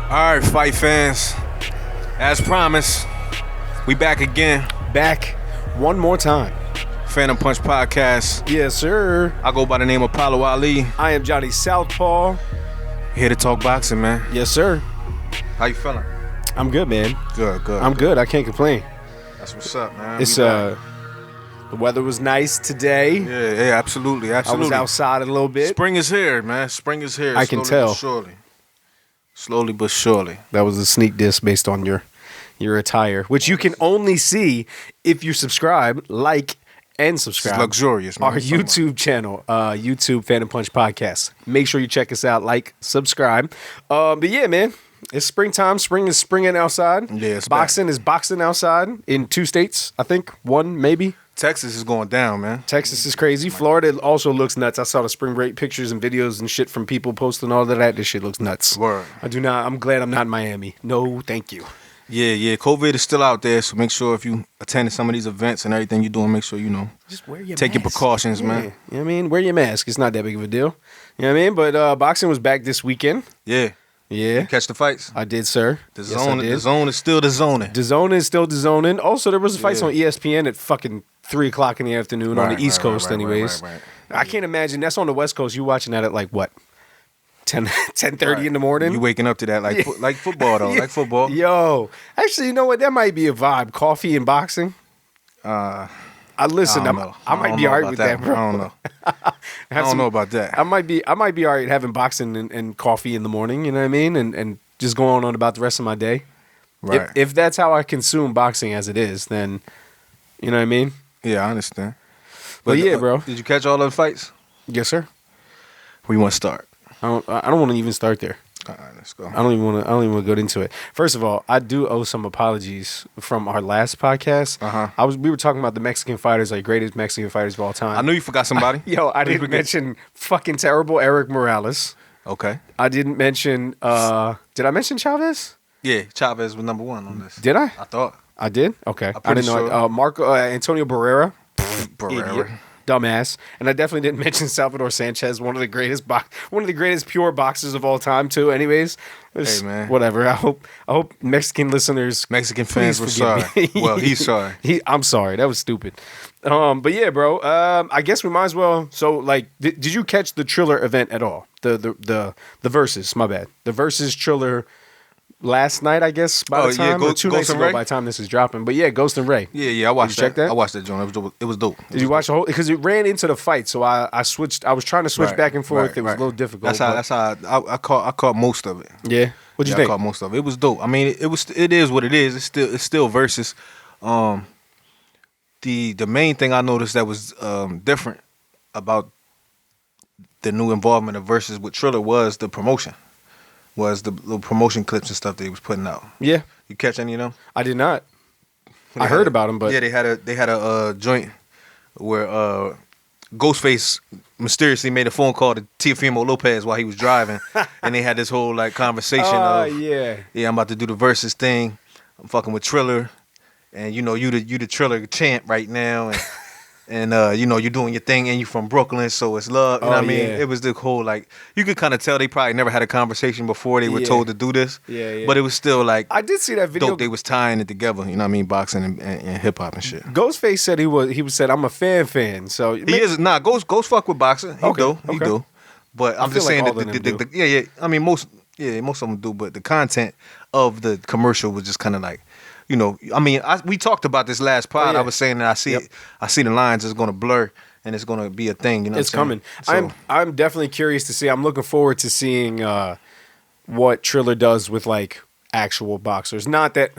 All right, fight fans. As promised, we back again. Back one more time. Phantom Punch Podcast. Yes, sir. I go by the name of Apollo Ali. I am Johnny Southpaw. Here to talk boxing, man. Yes, sir. How you feeling? I'm good, man. Good. I'm good. I can't complain. That's what's up, man. It's the weather was nice today. Yeah, absolutely. I was outside a little bit. Spring is here, man. Spring is here. I can tell. Slowly but surely. That was a sneak diss based on your attire, which you can only see if you subscribe, like, and subscribe. It's luxurious, man. Our YouTube channel, YouTube Phantom Punch Podcast. Make sure you check us out, like, subscribe. But yeah, man, it's springtime. Spring is springing outside. Yeah, it's boxing is boxing outside in 2 states, I think. 1, maybe. Texas is going down, man. Texas is crazy. Florida also looks nuts. I saw the spring break pictures and videos and shit from people posting all of that. This shit looks nuts. Word. I'm glad I'm not in Miami. No, thank you. Yeah. COVID is still out there, so make sure if you attending some of these events and everything you're doing, make sure just wear your take mask. your precautions, Yeah. man. You know what I mean? Wear your mask. It's not that big of a deal. You know what I mean? But boxing was back this weekend. Yeah. Yeah. You catch the fights? I did, sir. The Yes, I did. zone is still the zoning. DAZN is still DAZN. Also, there was fights Yeah. on ESPN at fucking 3 o'clock in the afternoon on the East Coast, anyways. Right. I can't imagine. That's on the West Coast. You watching that at like what? 10:30 in the morning? You waking up to that like football though, like football. Yo, actually, you know what? That might be a vibe. Coffee and boxing. I listen. I might be alright with that, bro. I don't know. I don't know about that. I might be alright having boxing and coffee in the morning. You know what I mean? And just going on about the rest of my day. Right. If that's how I consume boxing as it is, then you know what I mean. Yeah, I understand. But yeah, bro. Did you catch all of the fights? Yes, sir. We want to start. I don't want to even start there. All right, let's go. I don't even want to go into it. First of all, I do owe some apologies from our last podcast. We were talking about the Mexican fighters, like greatest Mexican fighters of all time. I knew you forgot somebody. I didn't mention fucking terrible Eric Morales. Okay. I didn't mention. Did I mention Chavez? Yeah, Chavez was number 1 on this. Did I? I thought. I did. Okay. I'm I pretty didn't know. sure. Marco Antonio Barrera. Barrera. Idiot. Dumbass. And I definitely didn't mention Salvador Sanchez, one of the greatest pure boxers of all time too. Anyways, Hey man, whatever. I hope Mexican listeners, Mexican fans were please sorry. forgive me. Well, he's sorry. I'm sorry. That was stupid. But yeah, bro. I guess we might as well. So, like, did you catch the Triller event at all? The Versuz. My bad. The Versuz Triller. Last night, I guess, by the time, or 2 nights ago by the time this is dropping. But yeah, Ghost and Ray. Yeah, I watched that. Check that. I watched that, John. It was dope. Did you watch the whole? Because it ran into the fight, so I switched. I was trying to switch back and forth. It was a little difficult. That's how I caught most of it. Yeah. What'd you think? I caught most of it. It was dope. I mean, it is what it is. It's still Versuz. The main thing I noticed that was different about the new involvement of Versuz with Triller was the promotion. Was the little promotion clips and stuff that he was putting out. Yeah. You catch any of them? I did not. I heard about them, but yeah, they had a joint where Ghostface mysteriously made a phone call to Teofimo Lopez while he was driving, and they had this whole like conversation of yeah, I'm about to do the Versuz thing. I'm fucking with Triller, and you the Triller champ right now, and you're doing your thing, and you from Brooklyn, so it's love. You know what I mean? Yeah. It was the whole like you could kind of tell they probably never had a conversation before they were told to do this. Yeah. But it was still like I did see that video. Dope. They was tying it together. You know what I mean? Boxing and hip hop and shit. Ghostface said he said I'm a fan. So He is Ghost fuck with boxing. He do. But I'm just like saying all of them do. yeah. I mean most of them do. But the content of the commercial was just kind of like. We talked about this last pod. yeah. I was saying that I see the lines is going to blur and it's going to be a thing. You know, it's what I'm coming. saying? I'm definitely curious to see. I'm looking forward to seeing what Triller does with like actual boxers. Not that.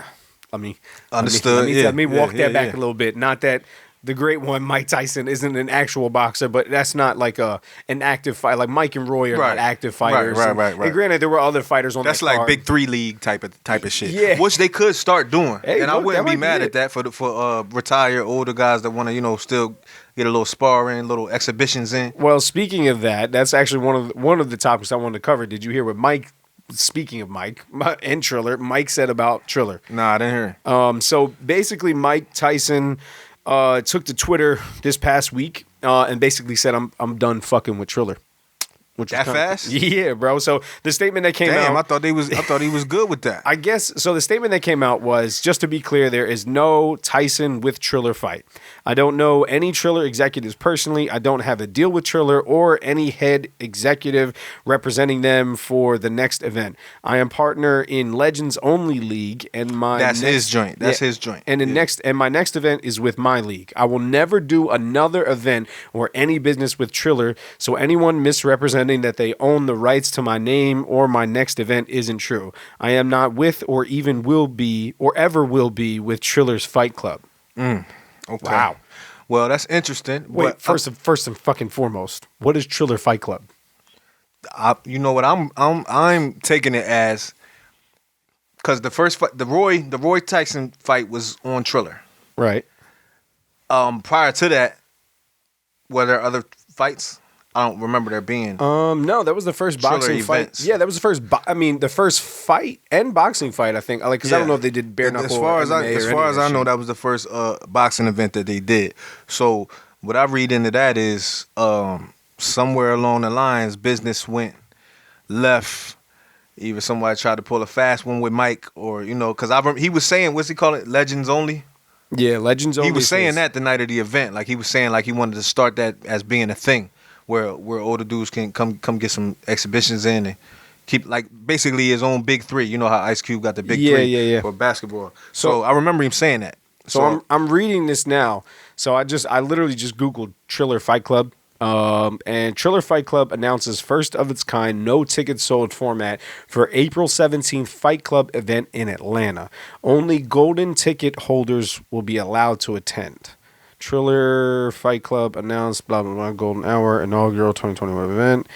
Understood. Let me walk that back yeah. a little bit. Not that the great one, Mike Tyson, isn't an actual boxer, but that's not like an active fight. Like Mike and Roy are not active fighters. Right. And granted, there were other fighters on that's that like card. Big 3 league type of shit. Yeah. Which they could start doing. Hey, and I look, wouldn't that be might mad be at that for retired older guys that want to still get a little sparring, little exhibitions in. Well, speaking of that, that's actually one of the topics I wanted to cover. Did you hear what Mike? Speaking of Mike and Triller, Mike said about Triller. Nah, I didn't hear. So basically, Mike Tyson took to Twitter this past week and basically said, "I'm done fucking with Triller." Which that was kinda, fast? yeah, bro. So the statement that came out. Damn, I thought he was good with that. I guess so. The statement that came out was, just to be clear, there is no Tyson with Triller fight. I don't know any Triller executives personally. I don't have a deal with Triller or any head executive representing them for the next event. I am partner in Legends Only League, and his joint. That's his joint. And my next event is with my league. I will never do another event or any business with Triller. So anyone misrepresenting that they own the rights to my name or my next event isn't true. I am not with or even will be or ever will be with Triller's Fight Club. Okay. Wow. Well, that's interesting. Wait, first and fucking foremost, what is Triller Fight Club? You know what I'm taking it as, because the first fight, the Roy Tyson fight was on Triller. Right. Prior to that, were there other fights? I don't remember there being. No, that was the first boxing fight. Events. Yeah, that was the first. The first fight and boxing fight. I think, because I don't know if they did bare knuckle. As far as I know, shit. that was the first boxing event that they did. So what I read into that is somewhere along the lines, business went left. Either somebody tried to pull a fast one with Mike, or because he was saying, what's he call it, Legends Only. Yeah, Legends Only. He was saying that the night of the event, like he was saying, like he wanted to start that as being a thing. Where older dudes can come get some exhibitions in and keep, like, basically his own big three. You know how Ice Cube got the big three for basketball. So I remember him saying that. So I'm reading this now. So I literally just Googled Triller Fight Club. And Triller Fight Club announces first of its kind no tickets sold format for April 17th Fight Club event in Atlanta. Only golden ticket holders will be allowed to attend. Triller Fight Club announced blah blah blah golden hour inaugural 2021 event.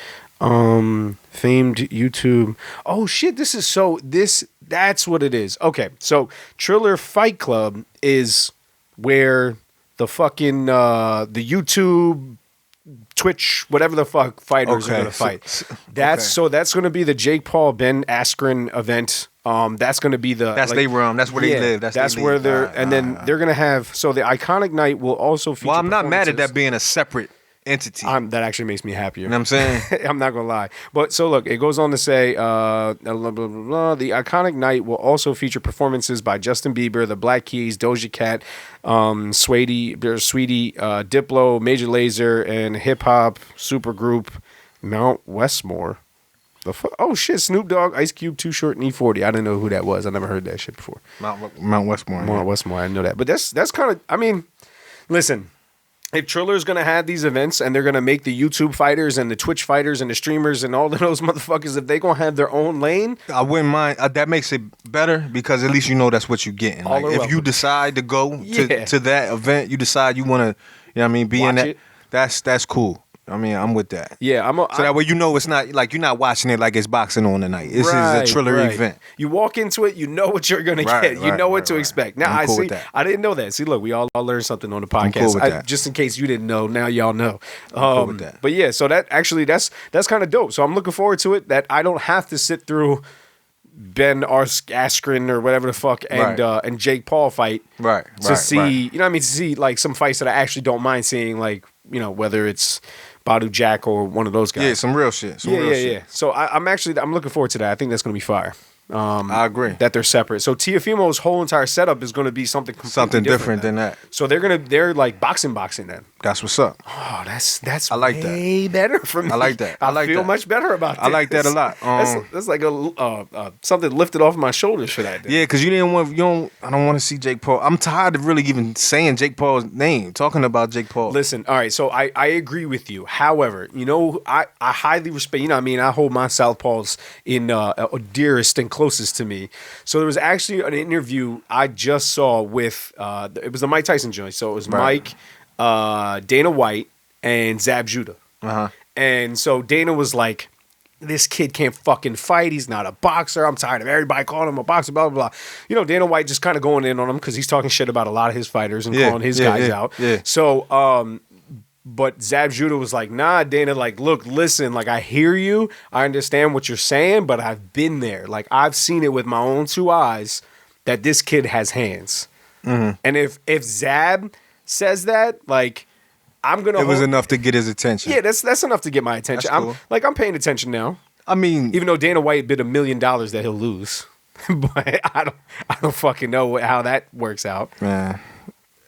Famed YouTube. Oh shit, that's what it is. Okay, so Triller Fight Club is where the fucking the YouTube, Twitch, whatever the fuck fighters are gonna fight. That's gonna be the Jake Paul Ben Askren event. That's gonna be that's their room. That's where they live. That's where they're then they're gonna have. So the Iconic Night will also feature. Well, I'm not mad at that being a separate entity. That actually makes me happier. You know what I'm saying? I'm not gonna lie. But so look, it goes on to say, blah, blah, blah, blah. The Iconic Night will also feature performances by Justin Bieber, the Black Keys, Doja Cat, Sweetie, Diplo, Major Lazer, and hip hop supergroup Mount Westmore. Oh shit! Snoop Dogg, Ice Cube, Too Short, and E40. I didn't know who that was. I never heard that shit before. Mount Westmore. Mount Westmore. I didn't know that. But that's kind of. I mean, listen. If Triller's gonna have these events and they're gonna make the YouTube fighters and the Twitch fighters and the streamers and all of those motherfuckers, if they gonna have their own lane, I wouldn't mind. That makes it better because at least you know that's what you're getting. Like, if you decide to go to that event, you decide you want to, be in that. That's cool. I mean, I'm with that. Yeah, so that way you know it's not like you're not watching it like it's boxing on tonight. This is a Triller event. You walk into it, you know what you're gonna get. You know what to expect. Now I'm cool see. With that. I didn't know that. See, look, we all learned something on the podcast. I'm cool with that. Just in case you didn't know, now y'all know. I'm cool with that. But yeah, so that's kind of dope. So I'm looking forward to it. That I don't have to sit through Ben Askren or whatever the fuck and Jake Paul fight. To see, you know what I mean? To see like some fights that I actually don't mind seeing, like, whether it's Badu Jack or one of those guys. Yeah, some real shit. Yeah. So I'm looking forward to that. I think that's going to be fire. I agree that they're separate. So Teofimo's whole entire setup is going to be something different than that. So they're like boxing then. That's what's up. Oh, that's I like way that. better for me. I like that. I feel much better about that. I like that a lot. That's like a something lifted off my shoulders for that. Yeah, because I don't want to see Jake Paul. I'm tired of really even saying Jake Paul's name, talking about Jake Paul. Listen, all right, so I agree with you. However, I highly respect. I hold my Southpaws in dearest and closest to me. So there was actually an interview I just saw with it was the Mike Tyson joint. So it was Mike, Dana White, and Zab Judah. And so Dana was like, this kid can't fucking fight. He's not a boxer. I'm tired of everybody calling him a boxer, blah, blah, blah. Dana White just kind of going in on him because he's talking shit about a lot of his fighters and calling his guys out. Yeah. So, but Zab Judah was like, nah, Dana, like, look, listen, like, I hear you. I understand what you're saying, but I've been there. Like, I've seen it with my own two eyes that this kid has hands. And if Zab says that, like, I'm gonna. It was enough to get his attention. Yeah, that's enough to get my attention. That's cool. I'm paying attention now. I mean, Even though Dana White bid $1 million that he'll lose, but I don't fucking know how that works out. man,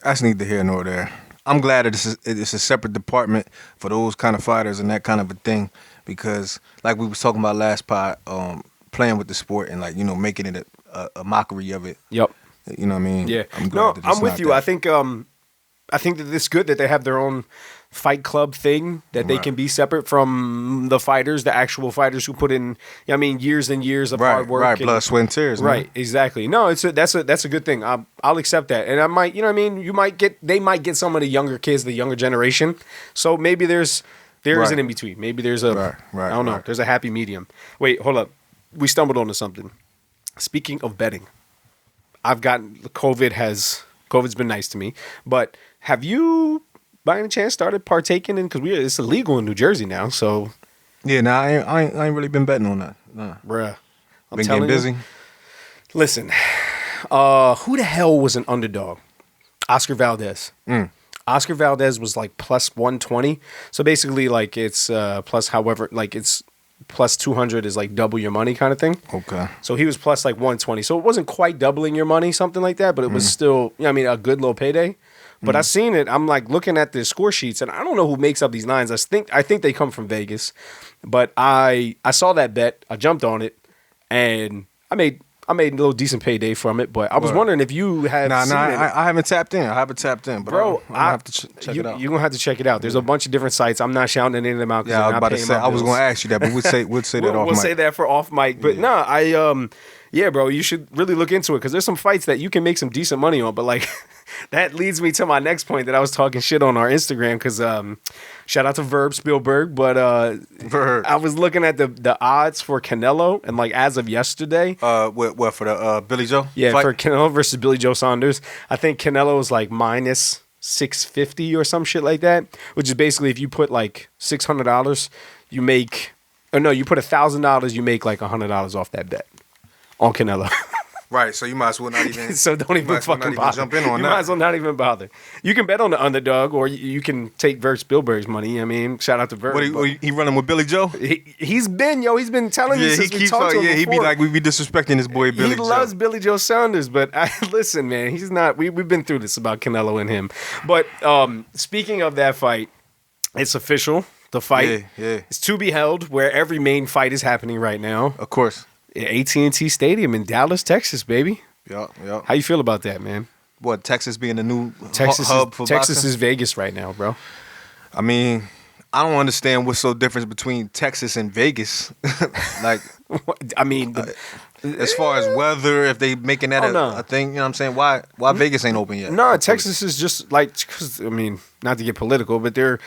that's neither here nor there. I'm glad it's a separate department for those kind of fighters and that kind of a thing, because like we was talking about last pod, playing with the sport and like making it a mockery of it. Yep. You know what I mean? Yeah. I'm with you. That. I think that it's good that they have their own fight club thing, that they can be separate from the fighters, the actual fighters who put in, years and years of hard work. Right, blood, sweat, and tears. Right, man. Exactly. No, that's a good thing. I'll accept that, and I might, they might get some of the younger kids, the younger generation. So maybe there is an in between. Maybe there's a I don't know. There's a happy medium. Wait, hold up. We stumbled onto something. Speaking of betting, COVID's been nice to me, but have you, by any chance, started partaking in, because it's illegal in New Jersey now, so. Yeah, I ain't really been betting on that. Nah. Bruh. I'm been telling getting busy. Listen, who the hell was an underdog? Oscar Valdez. Oscar Valdez was like plus 120. So basically, like, it's plus however, like, it's plus 200 is like double your money kind of thing. Okay. So he was plus like 120. So it wasn't quite doubling your money, something like that, but it was still, a good little payday. But I seen it. I'm like looking at the score sheets, and I don't know who makes up these lines. I think they come from Vegas, but I saw that bet. I jumped on it, and I made a little decent payday from it. But I was wondering if you had. I haven't tapped in. But bro, I have to check it out. You're gonna have to check it out. There's a bunch of different sites. I'm not shouting any of them out. Yeah, I was about to say. I was gonna ask you that, but we'll say that off mic. We'll say that for off mic. But yeah, bro, you should really look into it, because there's some fights that you can make some decent money on. But like, that leads me to my next point that I was talking shit on our Instagram, because shout out to Verb Spielberg, but I was looking at the odds for Canelo, and like as of yesterday, what for the Billy Joe? Yeah, fight? for Canelo versus Billy Joe Saunders, I think Canelo is like minus 650 or some shit like that, which is basically if you put like $600, you make, or no, you put $1,000, you make like $100 off that bet on Canelo. Right, so you might as well not even. So don't even fucking bother. Jump in on you that. might as well not even bother. You can bet on the underdog, or you can take Vert Spielberg's money. I mean, shout out to Vert. He running with Billy Joe? He's been telling me since we talked to him he before. be like, we be disrespecting his boy Billy Joe. He loves Billy Joe Saunders, but listen, man, he's not. We've been through this about Canelo and him. But speaking of that fight, it's official. The fight is to be held where every main fight is happening right now. Of course. At AT&T Stadium in Dallas, Texas, baby. Yeah. How you feel about that, man? What, Texas being the new hub for Texas boxing? is Vegas right now, bro. I mean, I don't understand what's so different between Texas and Vegas. Like, I mean, as far as weather, if they making that a thing, you know what I'm saying? Why Vegas ain't open yet? No, Texas is just like, cause, I mean, not to get political, but they're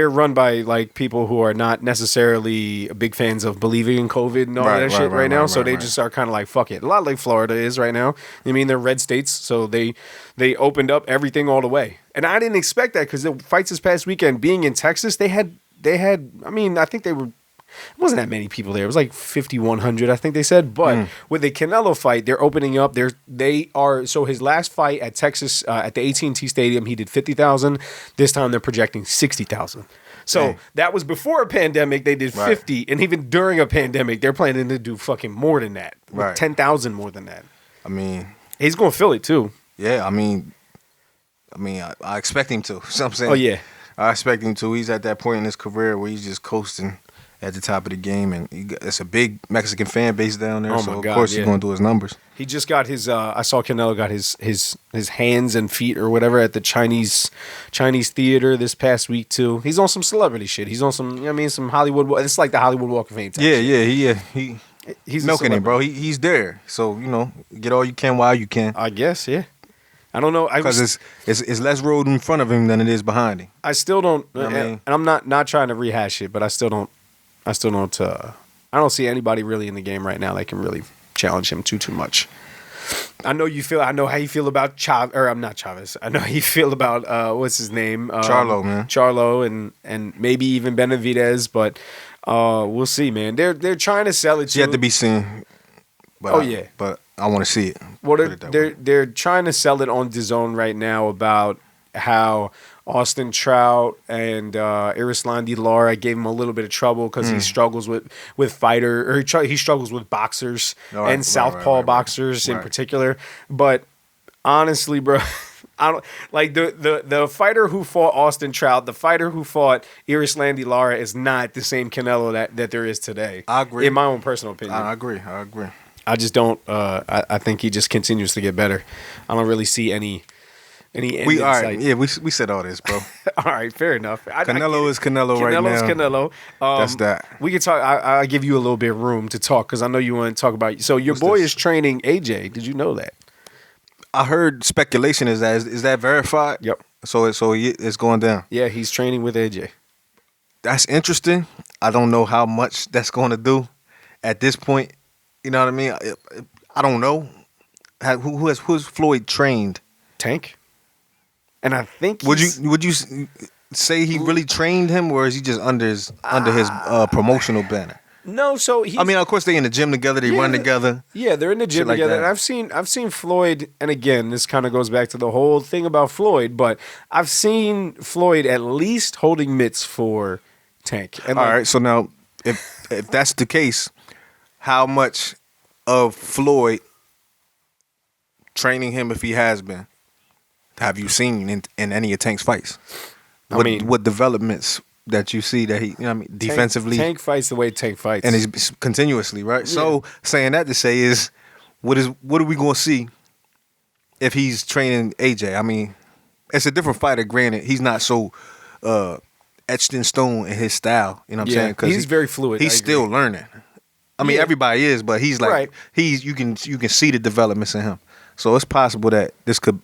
run by like people who are not necessarily big fans of believing in COVID and all that shit right now. So they just are kind of like, fuck it. A lot like Florida is right now. I mean, they're red states, so they opened up everything all the way. And I didn't expect that, because the fights this past weekend, being in Texas, they had. I mean, I think it wasn't that many people there. It was like 5,100, I think they said. But with the Canelo fight, they're opening up. So his last fight at Texas, at the AT&T Stadium, he did 50,000. This time they're projecting 60,000. So that was before a pandemic. They did 50, and even during a pandemic, they're planning to do fucking more than that, 10,000 more than that. I mean, he's going to fill it too. Yeah, I mean, I expect him to. You know what I'm saying? Oh yeah, I expect him to. He's at that point in his career where he's just coasting at the top of the game, and it's a big Mexican fan base down there. So of course he's going to do his numbers. He just got his. I saw Canelo got his hands and feet or whatever at the Chinese theater this past week too. He's on some celebrity shit. He's on some. Some Hollywood. It's like the Hollywood Walk of Fame type shit. He's milking it, bro. He's there. So get all you can while you can. I guess, yeah. I don't know, because it's less road in front of him than it is behind him. I still don't. You know what I mean? And I'm not trying to rehash it, but I still don't. I don't see anybody really in the game right now that can really challenge him too much. I know how you feel about Chavez, or I'm not Chavez. I know how you feel about what's his name, Charlo, man. Charlo, and maybe even Benavidez, but we'll see, man. They're trying to sell it. Yet to be seen. But but I want to see it. Well, they're trying to sell it on DAZN right now about how Austin Trout and Arislandi Lara gave him a little bit of trouble because he struggles with he struggles with boxers and southpaw boxers in particular. But honestly, bro, I don't like the fighter who fought Austin Trout, the fighter who fought Arislandi Lara is not the same Canelo that there is today. I agree. In my own personal opinion. I agree. I just don't. I think he just continues to get better. I don't really see any end in sight. Yeah, we said all this, bro. All right, fair enough. Canelo is Canelo right now. Canelo's Canelo. That's that. We can talk. I'll give you a little bit of room to talk because I know you want to talk about. So your boy is training AJ. Did you know that? I heard speculation is that verified? Yep. So it's going down. Yeah, he's training with AJ. That's interesting. I don't know how much that's going to do at this point. You know what I mean? I don't know. Who's Floyd trained? Tank. And I think would you say he really trained him, or is he just under his promotional banner? No, so I mean, of course, they in the gym together, they run together. Yeah, they're in the gym together. And I've seen Floyd, and again, this kind of goes back to the whole thing about Floyd, but I've seen Floyd at least holding mitts for Tank. And all right, so now if that's the case, how much of Floyd training him, if he has been, have you seen in any of Tank's fights? What developments that you see that he, you know what I mean, defensively? Tank fights the way Tank fights. And he's continuously, right? Yeah. So saying that to say is, what are we going to see if he's training AJ? I mean, it's a different fighter, granted. He's not so etched in stone in his style, you know what I'm saying? 'Cause he's very fluid. He's still learning. I mean, everybody is, but he's like, you can see the developments in him. So it's possible that this could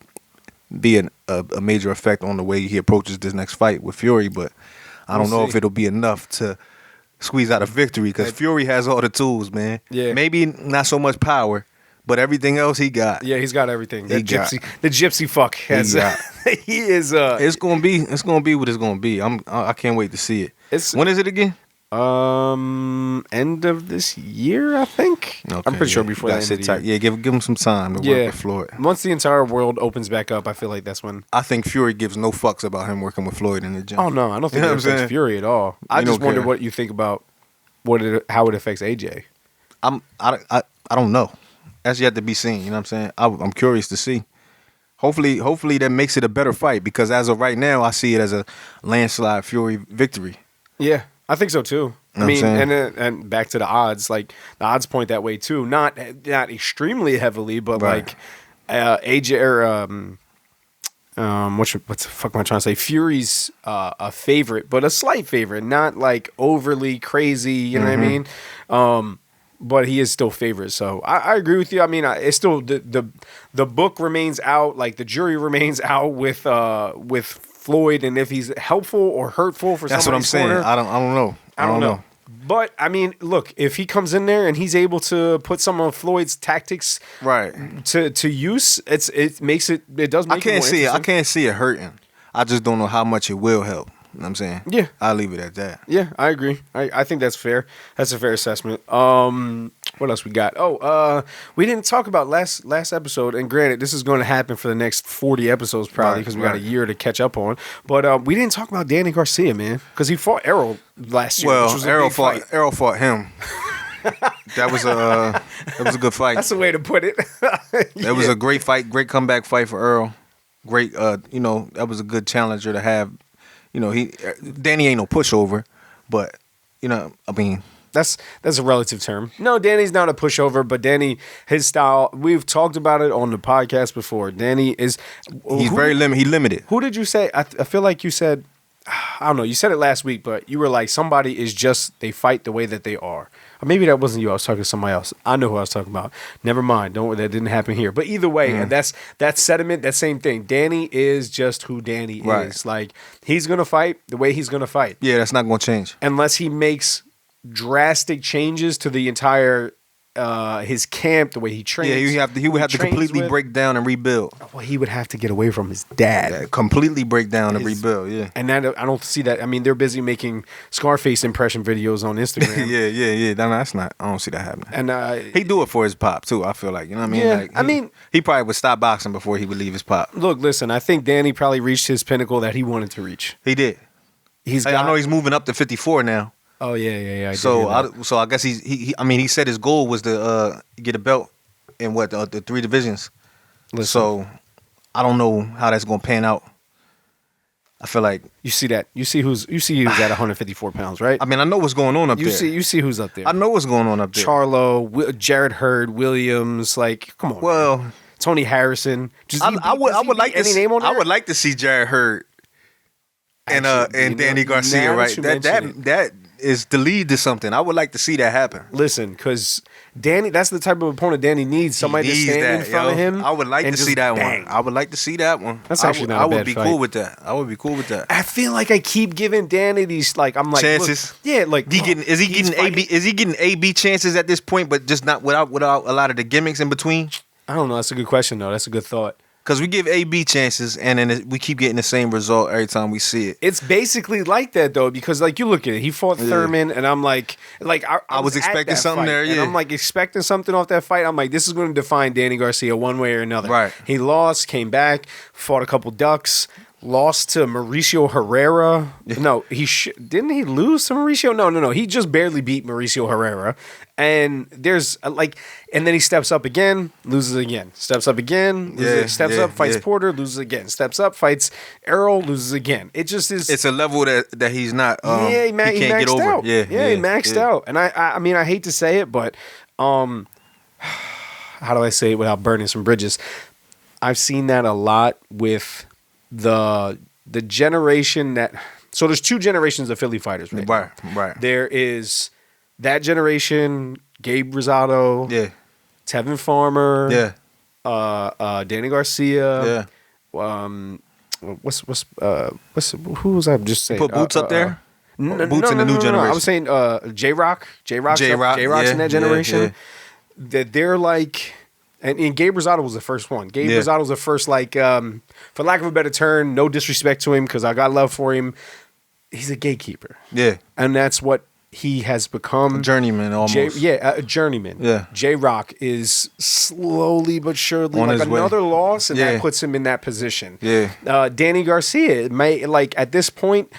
be a major effect on the way he approaches this next fight with Fury, but I don't know if it'll be enough to squeeze out a victory because Fury has all the tools, man. Yeah. Maybe not so much power, but everything else he got. Yeah, he's got everything. The gypsy fuck has. He is. It's gonna be what it's gonna be. I can't wait to see it. When is it again? End of this year, I think. Okay, I'm pretty sure before that. Yeah, give him some time to work with Floyd. Once the entire world opens back up, I feel like that's when. I think Fury gives no fucks about him working with Floyd in the gym. Oh no, I don't think it affects Fury at all. I just wonder what you think about how it affects AJ. I don't know. That's yet to be seen. You know what I'm saying? I'm curious to see. Hopefully that makes it a better fight because as of right now, I see it as a landslide Fury victory. Yeah. I think so too. I mean, and back to the odds, like the odds point that way too. Not extremely heavily, but like AJ or what the fuck am I trying to say? Fury's a favorite, but a slight favorite, not like overly crazy. You know what I mean? But he is still favorite. So I agree with you. I mean, it's still the book remains out. Like the jury remains out with Floyd, and if he's helpful or hurtful for that's what I'm saying. I don't know. But I mean, look, if he comes in there and he's able to put some of Floyd's tactics to use, it makes it does make I can't see it hurting. I just don't know how much it will help. You know what I'm saying? Yeah. I'll leave it at that. Yeah, I agree. I think that's fair. That's a fair assessment. What else we got? We didn't talk about last episode, and granted, this is going to happen for the next 40 episodes probably because we got a year to catch up on. But we didn't talk about Danny Garcia, man, because he fought Errol last year. Well, Errol fought him. That was a good fight. That's the way to put it. That was a great fight, great comeback fight for Errol. Great, that was a good challenger to have. Danny ain't no pushover, but I mean that's a relative term. No, Danny's not a pushover, but Danny, his style, we've talked about it on the podcast before. Danny he's very limited. He limited. Who did you say? I feel like you said, I don't know. You said it last week, but you were like somebody is just they fight the way that they are. Or maybe that wasn't you. I was talking to somebody else. I know who I was talking about. Never mind. Don't worry. That didn't happen here. But either way, and that's that sentiment, that same thing. Danny is just who Danny is. Like, he's going to fight the way he's going to fight. Yeah, that's not going to change. Unless he makes drastic changes to the entire his camp, the way he trains. Yeah, he would have to completely break down and rebuild. Well, he would have to get away from his dad. Yeah, completely break down and rebuild. Yeah, and that I don't see that. I mean, they're busy making Scarface impression videos on Instagram. yeah. That's not. I don't see that happening. And he do it for his pop too. I feel like, you know what I mean. Yeah, Like, he probably would stop boxing before he would leave his pop. Look, listen. I think Danny probably reached his pinnacle that he wanted to reach. He did. I know he's moving up to 54 now. Oh yeah. So I guess he said his goal was to get a belt in the 3 divisions. Listen. So I don't know how that's gonna pan out. I feel like you see who's at 154 pounds, right? I mean, I know what's going on up there. You see who's up there. I know what's going on up there. Charlo, Jared Hurd, Williams, like, come on. Well, man. Tony Harrison. I would like to see Jared Hurd and Danny Garcia, right? That is the lead to something. I would like to see that happen. Listen, because Danny, that's the type of opponent Danny needs. Somebody to stand in front of him. I would like to see that one. I would like to see that one. That's actually not a bad fight. I would be cool with that. I would be cool with that. I feel like I keep giving Danny these chances. Look, yeah, like is he getting AB chances at this point, but just not without a lot of the gimmicks in between? I don't know. That's a good question though. That's a good thought. Because we give AB chances, and then we keep getting the same result every time we see it. It's basically like that, though, because, like, you look at it. He fought Thurman, and I'm like I was expecting something fight, there, yeah. And I'm, like, expecting something off that fight. I'm like, this is going to define Danny Garcia one way or another. Right. He lost, came back, fought a couple ducks, lost to Mauricio Herrera. No, didn't he lose to Mauricio? No. He just barely beat Mauricio Herrera. And there's and then he steps up again, loses again. Steps up again, steps up, fights Porter, loses again. Steps up, fights Errol, loses again. It just is. It's a level that he's not. He can't get over. Out. Yeah, he maxed out. And I mean, I hate to say it, but how do I say it without burning some bridges? I've seen that a lot with the generation that. So there's 2 generations of Philly fighters, right? Right. There is that generation, Gabe Rosado, Tevin Farmer, Danny Garcia, who was I just saying? Put Boots up there. Boots in the new generation. I was saying J-Rock's in that generation. Yeah. That they're like, and Gabe Rosado was the first one. Gabe Rosado was the first, like, for lack of a better term, no disrespect to him because I got love for him. He's a gatekeeper. Yeah, and that's what he has become. A journeyman almost. A journeyman. Yeah. J-Rock is slowly but surely on another loss, and that puts him in that position. Yeah. Danny Garcia at this point,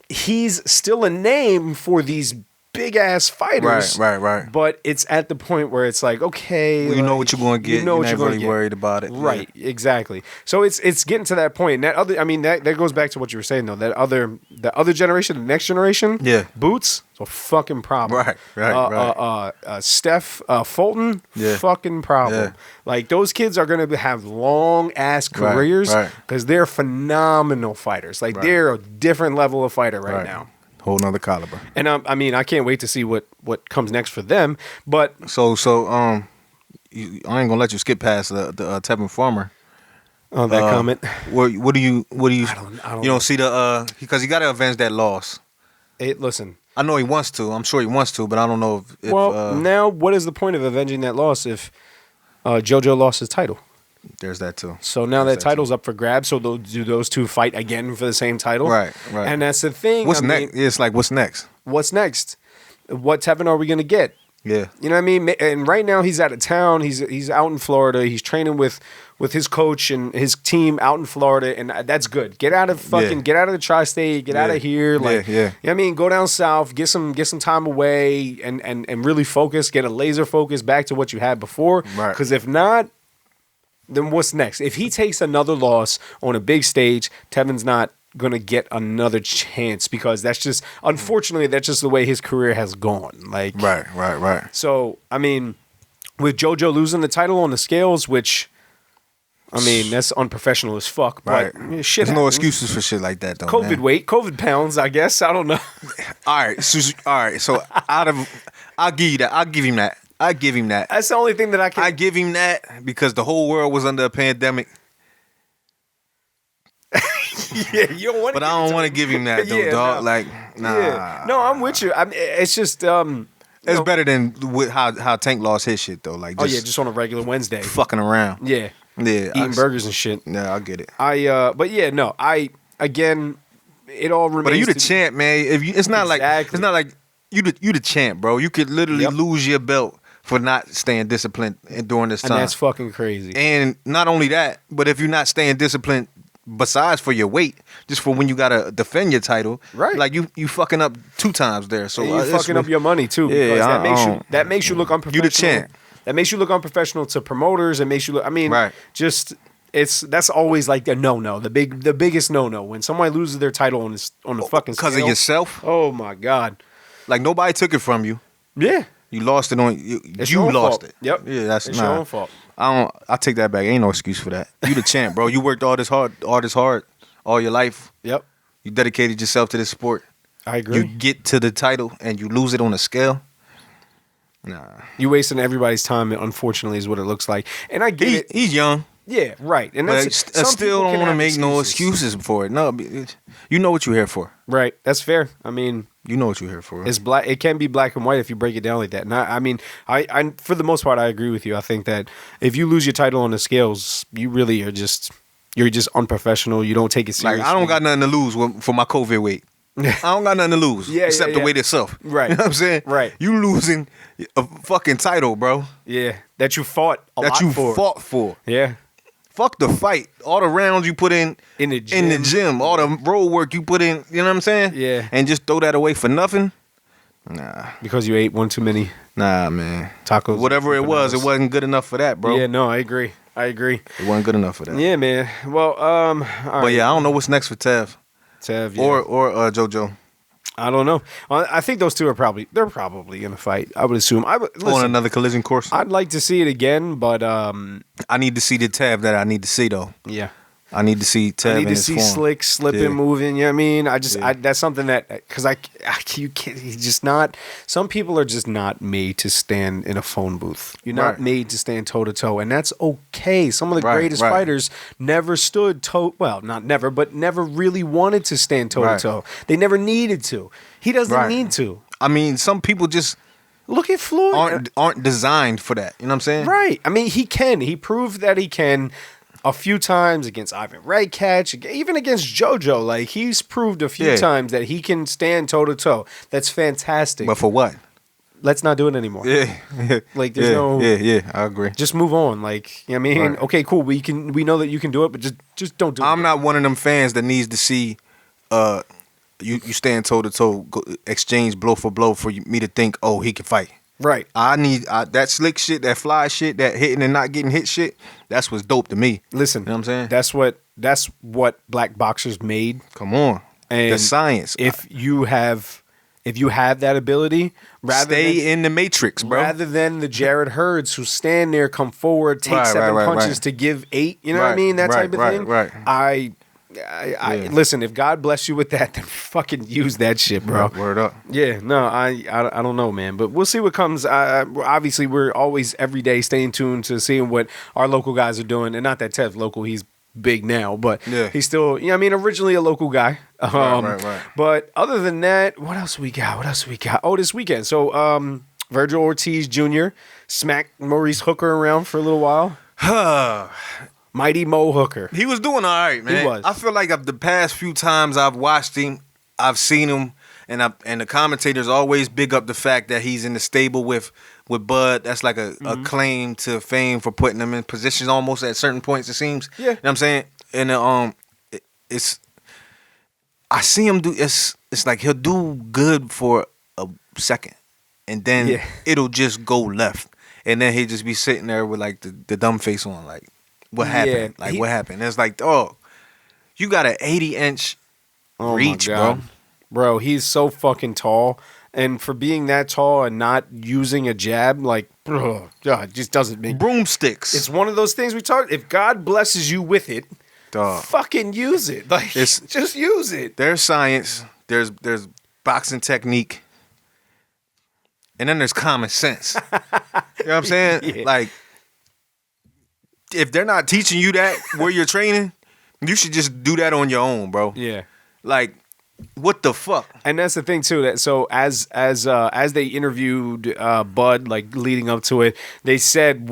he's still a name for these big ass fighters. Right. But it's at the point where it's like, okay, well, you know what you're going to get. You're not really worried about it. Right, exactly. So it's getting to that point. And that goes back to what you were saying though. The other generation, the next generation, Boots, a fucking problem. Right. Steph Fulton, fucking problem. Yeah. Like those kids are gonna have long ass careers because they're phenomenal fighters. Like they're a different level of fighter right now. Whole nother caliber. And I mean, I can't wait to see what comes next for them. But so I ain't gonna let you skip past the Tevin Farmer. That comment. What do you? I don't you don't see the because he got to avenge that loss. Listen, I know he wants to. I'm sure he wants to, but I don't know if now what is the point of avenging that loss if JoJo lost his title? There's that too. So now that title's up for grabs. So do those 2 fight again for the same title? Right. And that's the thing. What's next? It's like, what's next? What's next? What Tevin are we gonna get? Yeah. You know what I mean? And right now he's out of town. He's out in Florida. He's training with his coach and his team out in Florida, and that's good. Get out of the tri-state. Get out of here. Like, you know what I mean? Go down south. Get some time away, and really focus. Get a laser focus back to what you had before. Right. Because if not, then what's next? If he takes another loss on a big stage, Tevin's not going to get another chance because unfortunately, that's just the way his career has gone. Like, right. So, I mean, with JoJo losing the title on the scales, which, I mean, that's unprofessional as fuck. But shit There's no excuses for shit like that, though. COVID man. weight, COVID pounds, I guess. I don't know. All right. So I'll give you that. I'll give him that. I give him that. That's the only thing that I can. I give him that because the whole world was under a pandemic. You don't want. But I don't want to give him that though, dog. No. Like, nah. Yeah. No, I'm with you. It's just. It's better than with how Tank lost his shit though. Like, just on a regular Wednesday, fucking around. Yeah, eating burgers and shit. Yeah, I get it. But yeah, no, again, it all remains. But you the champ, man. If you, it's not like you the champ, bro. You could literally lose your belt for not staying disciplined during this time. And that's fucking crazy. And not only that, but if you're not staying disciplined, besides for your weight, just for when you gotta defend your title, right? Like you fucking up 2 times there. So you're fucking up your money too. Because that makes you look unprofessional. You the champ. That makes you look unprofessional to promoters. It makes you look. I mean, just. That's always like a no. The biggest no. When somebody loses their title on the fucking scale. Because of yourself? Oh my God. Like nobody took it from you. Yeah. You lost it on you lost it. Yep. Yeah, that's your own fault. I take that back. Ain't no excuse for that. You the champ, bro. You worked all this hard all your life. Yep. You dedicated yourself to this sport. I agree. You get to the title and you lose it on a scale. Nah. You wasting everybody's time, unfortunately, is what it looks like. And I get it. He's young. Yeah, right. And I still don't want to make no excuses for it. No, you know what you're here for. Right. That's fair. I mean, you know what you're here for. It's black. It can be black and white if you break it down like that. And I mean, I for the most part, I agree with you. I think that if you lose your title on the scales, you really are you're just unprofessional. You don't take it seriously. Like I don't got nothing to lose for my COVID weight. I don't got nothing to lose except the weight itself. Right. You know what I'm saying? Right. You losing a fucking title, bro. Yeah. That you fought fought for. Yeah. Fuck the fight. All the rounds you put in the gym. All the road work you put in, you know what I'm saying? Yeah. And just throw that away for nothing? Nah. Because you ate one too many. Nah, man. Tacos. Whatever it was, it wasn't good enough for that, bro. Yeah, no, I agree. It wasn't good enough for that. Yeah, man. Well, but yeah, I don't know what's next for Tev. Yeah. Or JoJo. I don't know. I think those two are probably in a fight. I would assume. On another collision course. I'd like to see it again, but I need to see the Tev that I need to see though. Yeah. I need to see Tev. I need to see form. Slick slipping, moving. You know what I mean? That's something that because you can't. He's just not. Some people are just not made to stand in a phone booth. You're not made to stand toe to toe, and that's okay. Some of the greatest fighters never stood toe. Well, not never, but never really wanted to stand toe to toe. They never needed to. He doesn't need to. I mean, some people just. Look at Floyd. Aren't designed for that. You know what I'm saying? Right. I mean, he can. He proved that he can. A few times against Ivan Rakic, even against JoJo. Like, he's proved a few times that he can stand toe-to-toe. That's fantastic. But for what? Let's not do it anymore. Yeah. Like, there's no... Yeah, I agree. Just move on. Like, you know what I mean? Right. Okay, cool. We know that you can do it, but just don't do it. I'm not one of them fans that needs to see you stand toe-to-toe, exchange blow for blow for me to think, oh, he can fight. Right. I need that slick shit, that fly shit, that hitting and not getting hit shit. That's what's dope to me. Listen, you know what I'm saying? That's what black boxers made. Come on, and the science. If you have that ability, stay in the matrix, bro. Rather than the Jared Hurds who stand there, come forward, take 7 punches to give 8. You know what I mean? That type of thing. Right. I listen. If God bless you with that, then fucking use that shit, bro. Word up. Yeah, no, I don't know, man, but we'll see what comes. Obviously, we're always every day staying tuned to seeing what our local guys are doing, and not that Tev's local. He's big now, but he's still, originally a local guy. Right. But other than that, what else we got? Oh, this weekend. So, Virgil Ortiz Jr. smacked Maurice Hooker around for a little while. Mighty Mo Hooker. He was doing all right, man. He was. I feel like the past few times I've watched him, I've seen him, and the commentators always big up the fact that he's in the stable with Bud. That's like a claim to fame for putting him in positions almost at certain points, it seems. Yeah. You know what I'm saying? And it's I see him do it's like he'll do good for a second, and then it'll just go left, and then he'll just be sitting there with like the dumb face on, like. What happened? What happened? It's like, oh, you got an 80-inch reach, bro. Bro, he's so fucking tall. And for being that tall and not using a jab, like, bro, God, it just doesn't make... Broomsticks. It's one of those things we talk... If God blesses you with it, fucking use it. Like, just use it. There's science. There's boxing technique. And then there's common sense. You know what I'm saying? Yeah. Like... If they're not teaching you that where you're training, you should just do that on your own, bro. Yeah. Like, What the fuck? And that's the thing too. That so as they interviewed Bud, like leading up to it, they said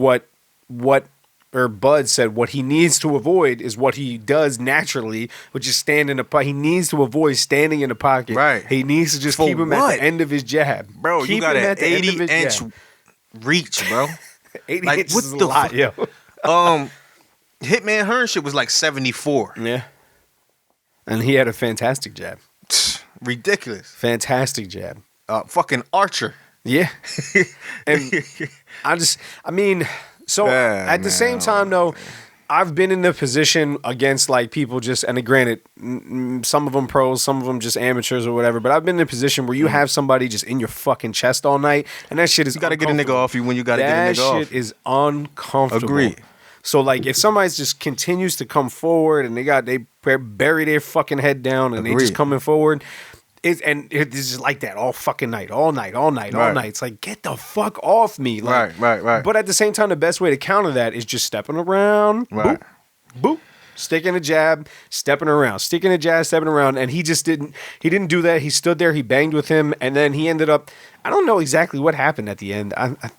or Bud said what he needs to avoid is what he does naturally, which is stand in the pocket. He needs to avoid standing in the pocket. Right. He needs to just keep him at the end of his jab. Bro, Keep you got him an at the end of his 80-inch jab. reach, bro. 80 Like, inches what is the a lot, yo. Hitman Hearn shit was like 74. Yeah. And he had a fantastic jab. Ridiculous. Fantastic jab. Fucking Archer. Yeah. And I mean, so at the same time, though, I've been in the position against like people just, and granted, some of them pros, some of them just amateurs or whatever, but I've been in a position where you have somebody just in your fucking chest all night, and that shit is You got to get a nigga off you when you got to get a nigga off. That shit is uncomfortable. Agreed. So like, if somebody just continues to come forward and they bury their fucking head down and they just coming forward. It's just like that all fucking night, all night. It's like, get the fuck off me. Like, Right. But at the same time, the best way to counter that is just stepping around, Right. boop, sticking a jab, stepping around, sticking a jab, stepping around. And he didn't do that. He stood there, he banged with him, and then he ended up, I don't know exactly what happened at the end.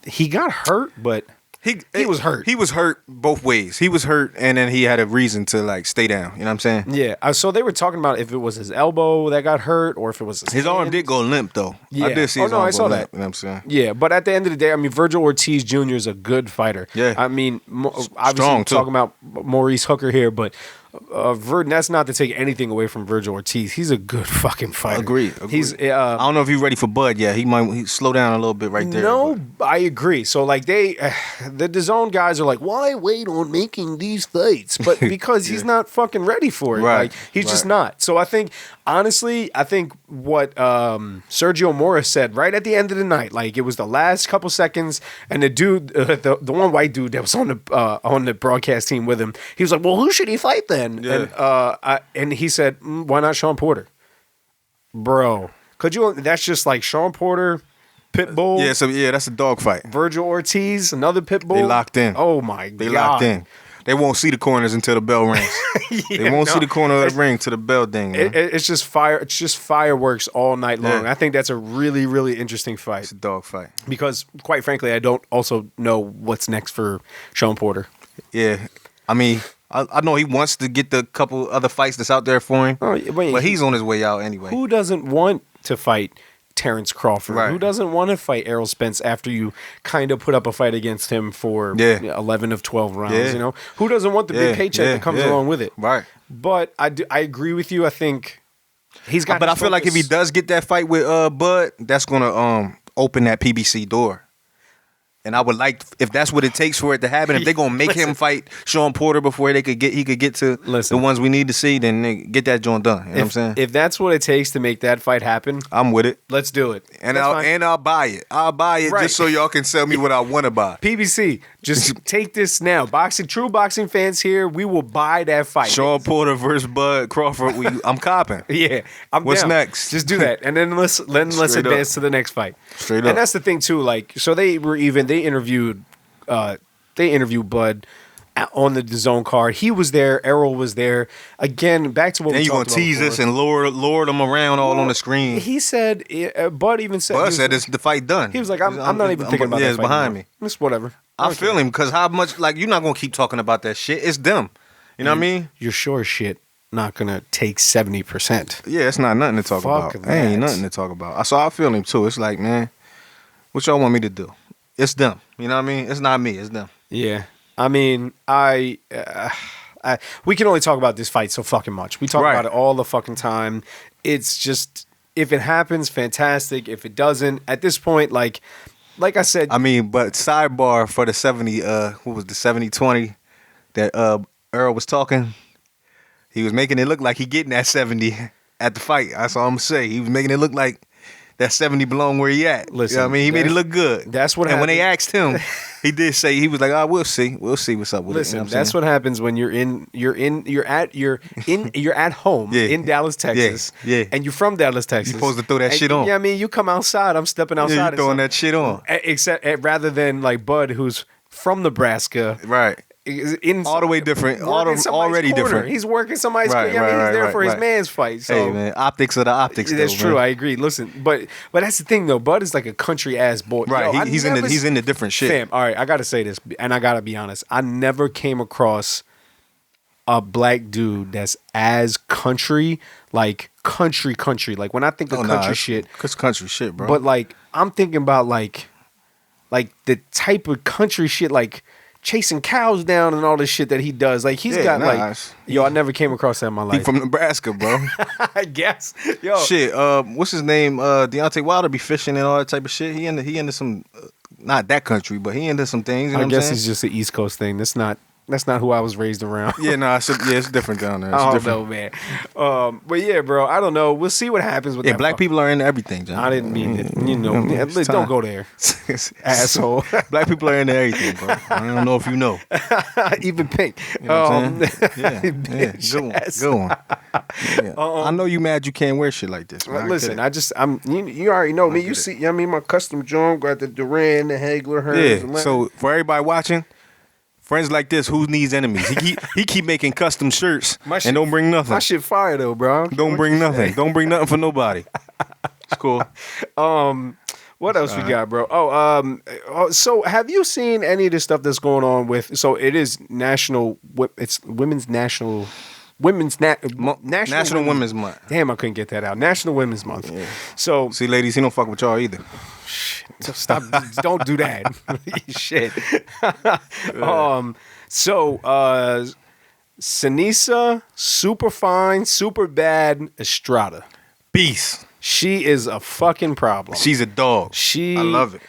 He got hurt, but he was hurt. He was hurt both ways. He was hurt, and then he had a reason to like stay down. You know what I'm saying? Yeah. So they were talking about if it was his elbow that got hurt or if it was his arm hand. did go limp though. Yeah. I did see his arm I go saw limp. that. You know what I'm saying? Yeah, but at the end of the day, I mean, Virgil Ortiz Jr. is a good fighter. Yeah. I mean, obviously Strong, too. talking about Maurice Hooker here, but that's not to take anything away from Virgil Ortiz. He's a good fucking fighter. Agreed. He's. I don't know if he's ready for Bud yet. He might slow down a little bit right there. No, I agree. So like the DAZN guys are like, why wait on making these fights? But because he's not fucking ready for it. Right. Like he's just not. So I think honestly, what Sergio Mora said right at the end of the night, like it was the last couple seconds, and the dude, the one white dude that was on the broadcast team with him, he was like, well, who should he fight then? Yeah. And he said, why not Sean Porter? Bro, could you? That's just like Sean Porter, Pitbull. Yeah, that's a dog fight. Virgil Ortiz, another Pitbull. They locked in. Oh my god. They locked in. They won't see the corners until the bell rings. They won't see the corner of the ring till the bell ding. It's just fire. It's just fireworks all night long. Yeah. I think that's a really, really interesting fight. It's a dog fight. Because, quite frankly, I don't also know what's next for Sean Porter. Yeah, I mean, I know he wants to get the couple other fights that's out there for him, but he's on his way out anyway. Who doesn't want to fight Terrance Crawford? Right. Who doesn't want to fight Errol Spence after you kind of put up a fight against him for 11 of 12 rounds? Yeah. You know, who doesn't want the big paycheck that comes along with it? Right. But I agree with you. I think he's got. But I feel like if he does get that fight with Bud, that's gonna open that PBC door. And I would like, if that's what it takes for it to happen, if they're gonna make him fight Sean Porter before he could get to the ones we need to see, then they get that joint done. You know what I'm saying? If that's what it takes to make that fight happen, I'm with it. Let's do it. And I'll buy it. I'll buy it just so y'all can sell me what I want to buy. PBC, just take this now. True boxing fans here, we will buy that fight. Sean Porter versus Bud Crawford. I'm copping. Yeah, What's down. next? Just do that, and then let's advance to the next fight. Straight up. And that's the thing too. Like, so they interviewed Bud on the DAZN card. He was there. Errol was there. Again, back to what then we you gonna talked about tease before. us and lure them around all on the screen. He said, Bud even said, Bud said it's the fight done. He was like, I'm not even thinking about that. It's fight behind anymore. me. It's whatever. I feel him because how much you're not gonna keep talking about that shit. It's them. You know what I mean? You're sure shit not gonna take 70%. Yeah, it's not nothing to talk Fuck about. that. Ain't nothing to talk about. So I feel him too. It's like, man, what y'all want me to do? It's them. You know what I mean? It's not me. It's them. Yeah. I mean, we can only talk about this fight so fucking much. We talk about it all the fucking time. It's just, if it happens, fantastic. If it doesn't, at this point, like I said. I mean, but sidebar for the 70, what was the 70-20 that Earl was talking? He was making it look like he getting that 70 at the fight. That's all I'm gonna say. He was making it look like that 70 belong where he at. Listen, you know what I mean? He made it look good. That's what happened. And when they happened. asked him, he did say, he was like, "Oh, we'll see. We'll see what's up with it." Listen, You know that's what happens when you're at home in Dallas, Texas. Yeah. And you're from Dallas, Texas. You're supposed to throw that shit on. Yeah, I mean, you come outside, I'm stepping outside. Yeah, you throwing that shit on. Except rather than like Bud, who's from Nebraska. Right. in all the way different, already corner. different. He's working somebody's corner. He's there for his man's fight. So. Hey man, optics are the optics. That's though, true. man. I agree. Listen, but that's the thing though. Bud is like a country ass boy. Right. Yo, he's in the different shit. Fam, all right, I gotta say this, and I gotta be honest. I never came across a black dude that's as country, like country. Like when I think of country shit, it's country shit, bro. But like I'm thinking about like the type of country shit, like chasing cows down and all this shit that he does. Like he's got like, yo, I never came across that in my life. He from Nebraska, bro. I guess. Yo, shit. What's his name? Deontay Wilder be fishing and all that type of shit. He into some, not that country, but he into some things. You know I guess what I'm it's just an East Coast thing. That's not who I was raised around. Yeah, no, it's different down there. It's I don't different. know, man. But yeah, bro, I don't know. We'll see what happens with that. Yeah, black people are into everything, John. I didn't mean it. You know, don't go there, asshole. Black people are into everything, bro. I don't know if you know. Even pink. You know what I'm saying? Yeah. Good one. Yeah. I know you mad you can't wear shit like this, man. Listen, you already know me. You see, I mean, my custom joint got the Duran, the Hagler, hers. Yeah. So for everybody watching, friends like this, who needs enemies? He keep making custom shirts and don't bring nothing. My shit fire though, bro. Don't bring nothing. Don't bring nothing for nobody. It's cool. What else we got, bro? So have you seen any of the stuff that's going on with? So it is national. It's National Women's Month. Damn, I couldn't get that out. National Women's Month. Yeah. So see, ladies, he don't fuck with y'all either. Stop! Don't do that. Shit. Seniesa, super fine, super bad Estrada. Beast. She is a fucking problem. She's a dog. I love it.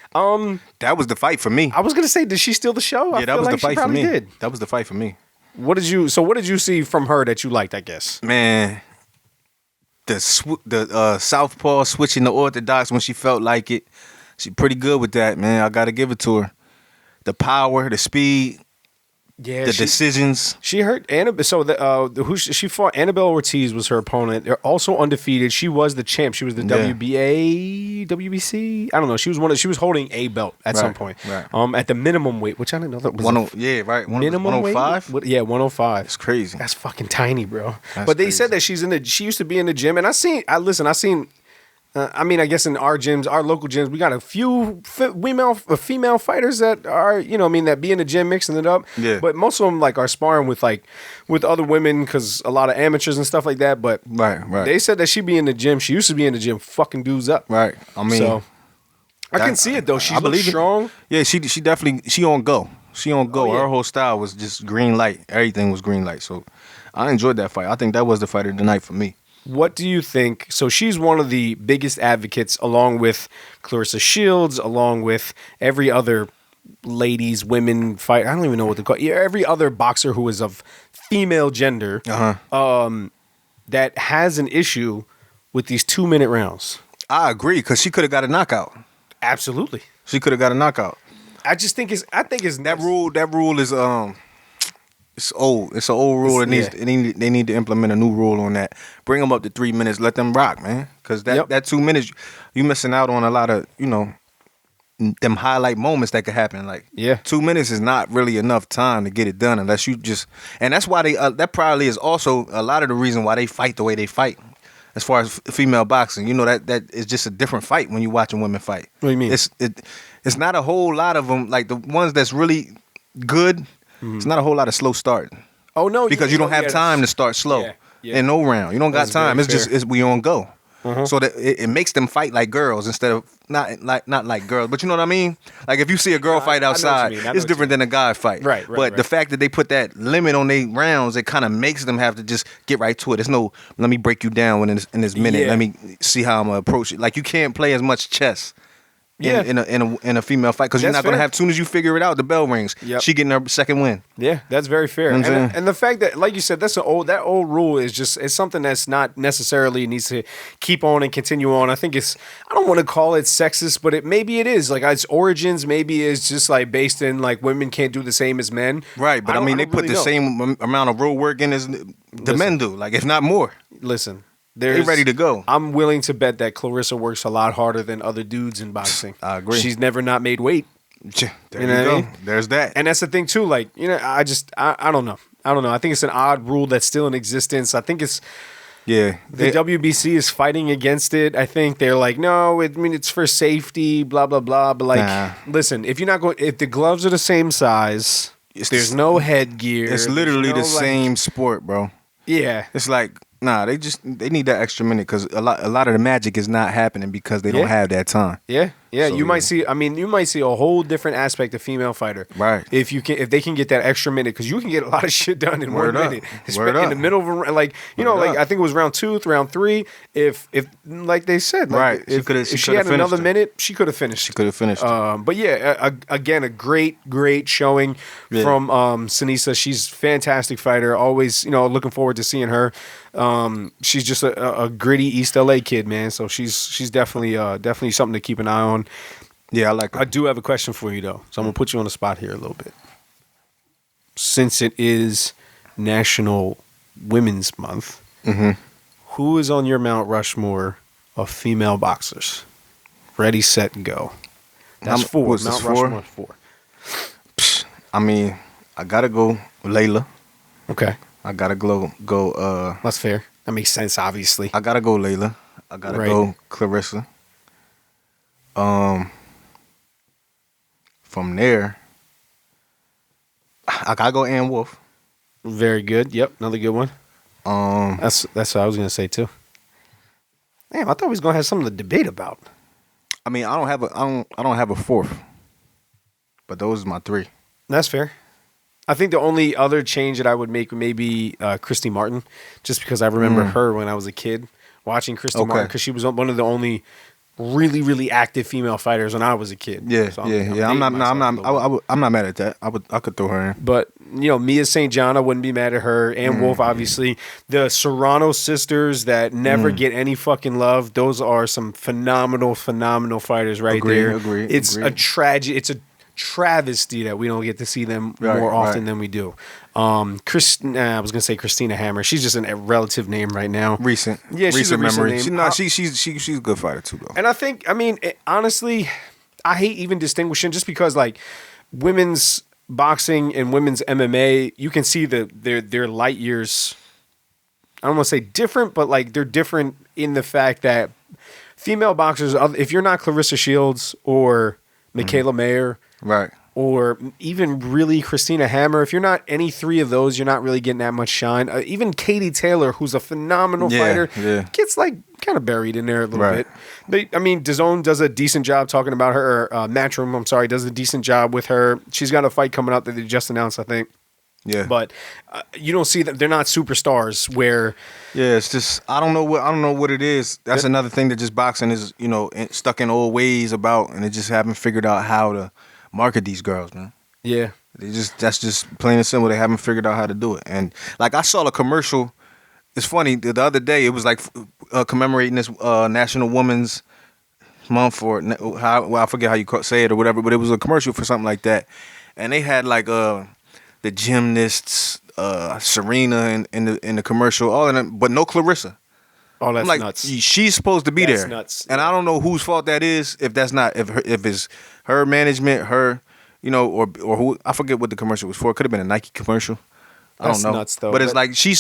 That was the fight for me. I was gonna say, did she steal the show? Yeah, that was the fight for me. Did. That was the fight for me. What did you see from her that you liked? I guess. Man, the Southpaw switching to orthodox when she felt like it. She pretty good with that, man. I gotta give it to her. The power, the speed, the decisions. She hurt Annabelle. So she fought Annabelle Ortiz was her opponent. They're also undefeated. She was the champ. She was the WBA, WBC. I don't know. She was holding a belt at some point. Right. At the minimum weight, which I didn't know that was. Minimum 105. Yeah, 105. It's crazy. That's fucking tiny, bro. But they said that she used to be in the gym, and I seen. I mean, I guess in our gyms, our local gyms, we got a few female fighters that are, that be in the gym mixing it up. Yeah. But most of them are sparring with other women because a lot of amateurs and stuff like that. But right. They said that she be in the gym. She used to be in the gym, fucking dudes up. Right. I mean, so I can see it though. She's strong. Yeah, she definitely on go. She on go. Oh, yeah. Her whole style was just green light. Everything was green light. So I enjoyed that fight. I think that was the fight of the night for me. What do you think? So she's one of the biggest advocates, along with Clarissa Shields, along with every other women fight. I don't even know what to call it. Yeah, every other boxer who is of female gender that has an issue with these 2-minute rounds. I agree, because she could have got a knockout. Absolutely, she could have got a knockout. I think it's that rule is It's old. It's an old rule. They need to implement a new rule on that. Bring them up to 3 minutes. Let them rock, man. Because that 2 minutes, you missing out on a lot of them highlight moments that could happen. 2 minutes is not really enough time to get it done unless you just. And that's why that probably is also a lot of the reason why they fight the way they fight. As far as female boxing, that is just a different fight when you're watching women fight. What do you mean? It's not a whole lot of them. Like the ones that's really good. It's not a whole lot of slow starting. Oh no, because you don't have time to start slow in no round. You don't got time. It's we on go. So that it makes them fight like girls instead of not like girls. But you know what I mean? Like if you see a girl fight outside, it's different than a guy fight. Right. But the fact that they put that limit on their rounds, it kind of makes them have to just get right to it. There's no let me break you down in this minute. Let me see how I'm gonna approach it. Like you can't play as much chess. In a female fight, because you're not going to have. As soon as you figure it out, the bell rings. Yep. She getting her second win. Yeah, that's very fair. And the fact that, like you said, that old rule is it's something that's not necessarily needs to keep on and continue on. I think I don't want to call it sexist, but maybe it is. Like its origins, maybe is just based in women can't do the same as men. Right, but I mean they put the same amount of road work in as the men do. Like if not more. Listen. They're ready to go. I'm willing to bet that Clarissa works a lot harder than other dudes in boxing. I agree. She's never not made weight. There You know you what I go. mean? There's that. And that's the thing too. Like, I don't know. I don't know. I think it's an odd rule that's still in existence. I think it's Yeah. the WBC is fighting against it. I think they're like, no, it's for safety, blah blah blah. But like, Nah. listen, if you're not going, if the gloves are the same size, there's no headgear. It's literally there's the no, like- same sport, bro. Yeah. It's like, nah, they need that extra minute because a lot of the magic is not happening because they don't have that time. Yeah, So, you might see. I mean, you might see a whole different aspect of female fighter, Right. If they can get that extra minute, because you can get a lot of shit done in Word 1 up. minute, Word in up. the middle of a, like Word up. I think it was round 2, round 3. If like they said, like, Right. if She she coulda had another finished it. minute, she could have finished. She could have finished. But yeah, again, a great showing from Seniesa. She's a fantastic fighter. Always, looking forward to seeing her. She's just a gritty East LA kid, man. So she's definitely something to keep an eye on. Yeah, I like her. I do have a question for you though, so I'm gonna put you on the spot here a little bit. Since it is National Women's Month, who is on your Mount Rushmore of female boxers? Ready, set, go. That's 4. what's Mount this, 4? Rushmore 4. I mean, I gotta go Layla. Okay, I gotta go. that's fair. That makes sense, obviously. I gotta go Layla. I gotta Right. go Clarissa. From there, I gotta go Ann Wolf. Very good. Yep, another good one. That's what I was gonna say too. Damn, I thought we was gonna have something to debate about. I mean, I don't have a 4th, but those are my 3. That's fair. I think the only other change that I would make would maybe Christy Martin, just because I remember her when I was a kid watching Christy Martin, because she was one of the only really, really active female fighters when I was a kid. Yeah, So I'm dating not myself a little bit. I'm not mad at that. I could throw her in. But Mia St. John, I wouldn't be mad at her. Ann Wolf, obviously. The Serrano sisters that never get any fucking love. Those are some phenomenal fighters right there. Agreed. It's a tragedy. It's a travesty that we don't get to see them more often than we do. I was gonna say Christina Hammer. She's just a relative name right now. Recent. Yeah, she's a recent memory. name. She's a good fighter too, though. And I think, honestly, I hate even distinguishing just because like women's boxing and women's MMA, you can see their light years. I don't want to say different, but like they're different in the fact that female boxers, if you're not Clarissa Shields or Michaela Mayer, Right. or even really Christina Hammer, if you're not any 3 of those, you're not really getting that much shine. Even Katie Taylor, who's a phenomenal fighter, gets like kind of buried in there a little bit. DAZN does a decent job talking about her. Matchroom, does a decent job with her. She's got a fight coming up that they just announced, I think. Yeah. But you don't see that they're not superstars where. Yeah, it's just I don't know what it is. That's another thing that just boxing is, stuck in old ways about, and they just haven't figured out how to market these girls, man. Yeah. That's just plain and simple. They haven't figured out how to do it. And like I saw a commercial. It's funny. The other day it was like commemorating this National Women's Month, or I forget how you say it or whatever. But it was a commercial for something like that, and they had like the gymnasts, Serena in the commercial, all of them, but no Clarissa. Oh, that's I'm like, nuts. she's supposed to be That's there. nuts. And I don't know whose fault that is. If that's not, if it's her management, her, or who, I forget what the commercial was for. It could have been a Nike commercial. I That's don't know. nuts, though. But it's like she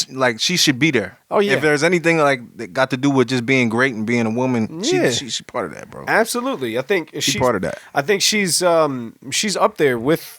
should be there. Oh, yeah. If there's anything like that got to do with just being great and being a woman, Yeah. she's part of that, bro. Absolutely. I think she's part of that. I think she's up there with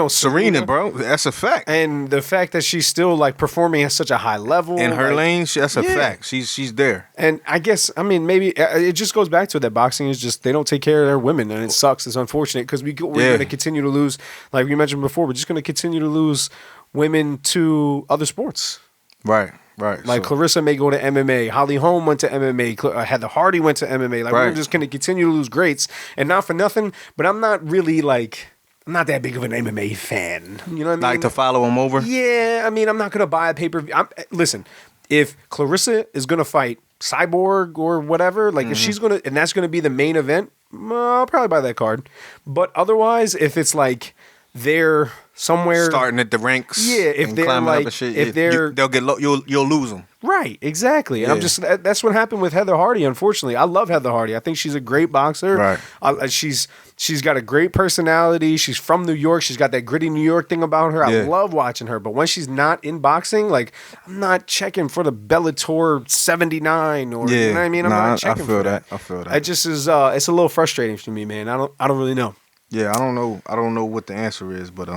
Serena, bro. That's a fact. And the fact that she's still like performing at such a high level In her like, lane, that's a yeah. fact. She's there. And I guess maybe it just goes back to that boxing is just they don't take care of their women, and it sucks. It's unfortunate because we're going to continue to lose, like we mentioned before. We're just going to continue to lose women to other sports. Right. Like Clarissa may go to MMA. Holly Holm went to MMA. Heather Hardy went to MMA. Like we're just going to continue to lose greats, and not for nothing. But I'm not really like. I'm not that big of an MMA fan. You know what I mean? Like to follow him over? Yeah, I'm not going to buy a pay-per-view. Listen, if Clarissa is going to fight Cyborg or whatever, like if she's going to, and that's going to be the main event, I'll probably buy that card. But otherwise, if it's like they're somewhere starting at the ranks. Yeah, if and they're climbing like, up and shit, if they're they'll get you'll lose them. right, exactly. And I'm just that's what happened with Heather Hardy. Unfortunately, I love Heather Hardy. I think she's a great boxer. Right. She's got a great personality. She's from New York. She's got that gritty New York thing about her. I love watching her. But when she's not in boxing, like I'm not checking for the Bellator 79 or you know what I mean. I'm not checking for that. I feel that. It just is. It's a little frustrating for me, man. I don't really know. Yeah, I don't know. I don't know what the answer is, but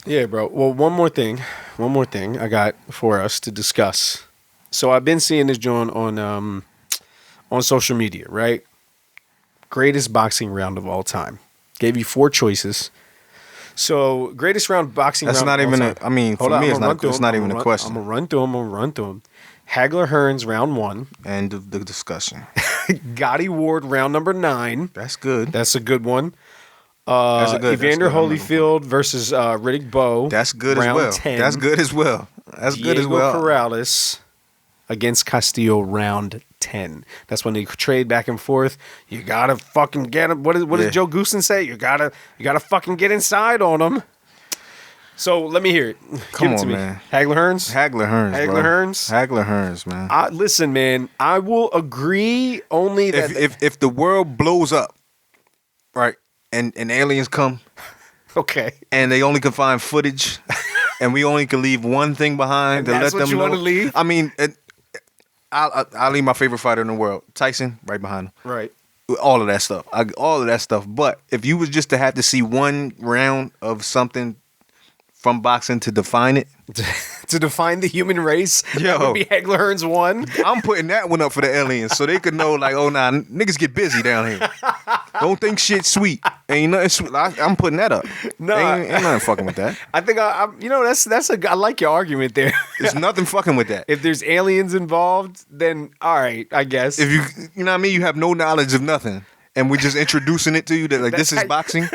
Yeah, bro. Well, one more thing I got for us to discuss. So I've been seeing this joint on social media, right? Greatest boxing round of all time. Gave you 4 choices. So greatest boxing round. That's not even. I mean, for me, it's not even a question. I'm gonna run through them. Hagler Hearns round 1. End of the discussion. Gotti Ward round number 9. That's good. That's a good one. Evander Holyfield versus Riddick Bowe. That's good round as well. 10. That's good as well. That's Diego good as well. Corrales against Castillo round 10. That's when they trade back and forth. You gotta fucking get him. What does Joe Goosen say? You gotta fucking get inside on him. So let me hear it. Come Give it to on, me. man. Hagler Hearns. Hagler Hearns, man. Listen, man. I will agree. Only that if the world blows up, right, and aliens come, okay, and they only can find footage, and we only can leave one thing behind to let them know. That's what you want to leave? I mean, I'll leave my favorite fighter in the world, Tyson, right behind him. Right. All of that stuff. All of that stuff. But if you was just to have to see one round of something from boxing to define it. To define the human race, that would be Hagler Hearns 1. I'm putting that one up for the aliens so they could know, like, oh, nah, niggas get busy down here. Don't think shit's sweet. Ain't nothing sweet. I'm putting that up. No. Ain't nothing fucking with that. I think, I like your argument there. There's nothing fucking with that. If there's aliens involved, then all right, I guess. If you know what I mean, you have no knowledge of nothing, and we're just introducing it to you that, like, this is boxing.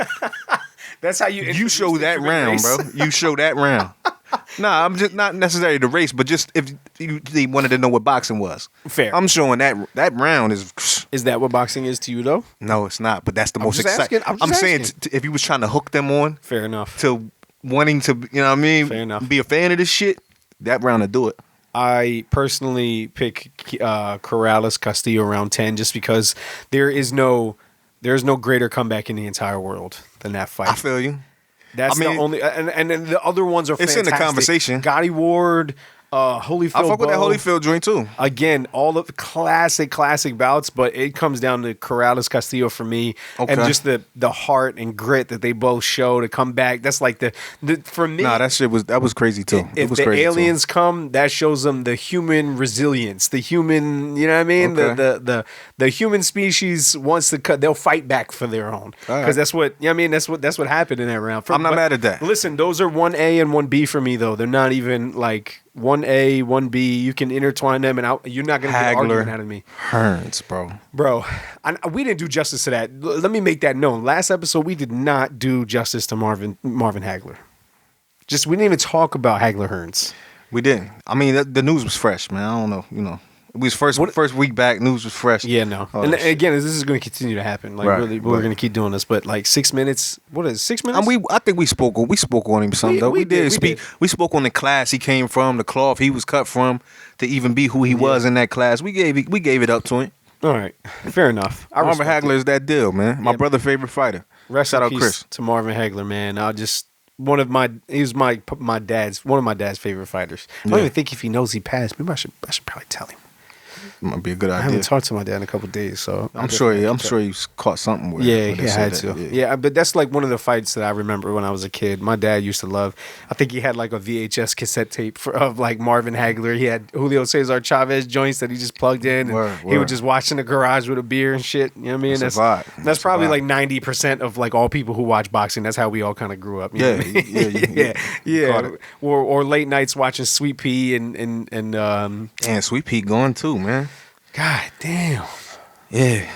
That's how you show that round, bro. You show that round. Nah, I'm just not necessarily the race, but just if they wanted to know what boxing was. Fair. I'm showing that round is. Is that what boxing is to you, though? No, it's not. But that's the most exciting. I'm saying if you was trying to hook them on, fair enough, to wanting to, you know what I mean, fair enough, be a fan of this shit, that round to do it. I personally pick Corrales Castillo round 10 just because there's no greater comeback in the entire world than that fight. I feel you. That's the only, and then the other ones are fantastic. It's in the conversation. Gotti Ward, Holyfield. I fuck with that Holyfield joint too. Again, all of the classic bouts, but it comes down to Corrales Castillo for me, and just the heart and grit that they both show to come back. That's like the for me. Nah, that was crazy too. If the aliens come, that shows them the human resilience, the human, you know what I mean? Okay. The human species wants to cut. They'll fight back for their own because that's what I mean. That's what happened in that round. I'm not mad at that. Listen, those are 1A and 1B for me though. They're not even like 1A, 1B. You can intertwine them, and you're not going to get an argument out of me. Hearns, bro. We didn't do justice to that. Let me make that known. Last episode, we did not do justice to Marvin Hagler. We didn't even talk about Hagler Hearns. We didn't. I mean, the news was fresh, man. I don't know, We was first week back, news was fresh. Yeah, no. And again, this is going to continue to happen. Like, really, we're going to keep doing this. But like 6 minutes, what is it, 6 minutes? I think we spoke on him some though. We did speak. We spoke on the class he came from, the cloth he was cut from, to even be who he was in that class. We gave it up to him. All right, fair enough. Marvin Hagler is that deal, man. My brother's favorite fighter. Shout out Chris to Marvin Hagler, man. He was my dad's favorite fighters. I don't even think if he knows he passed. Maybe I should probably tell him. Might be a good idea. I haven't talked to my dad in a couple of days, so I'm sure you caught something with. Yeah, he had to. Yeah, but that's like one of the fights that I remember when I was a kid. My dad used to love. I think he had like a VHS cassette tape of like Marvin Hagler. He had Julio Cesar Chavez joints that he just plugged in, and he would just watch in the garage with a beer and shit. You know what I mean? That's probably like 90% of like all people who watch boxing. That's how we all kind of grew up. Yeah. Or late nights watching Sweet Pea and Sweet Pea going too, man. God damn. Yeah.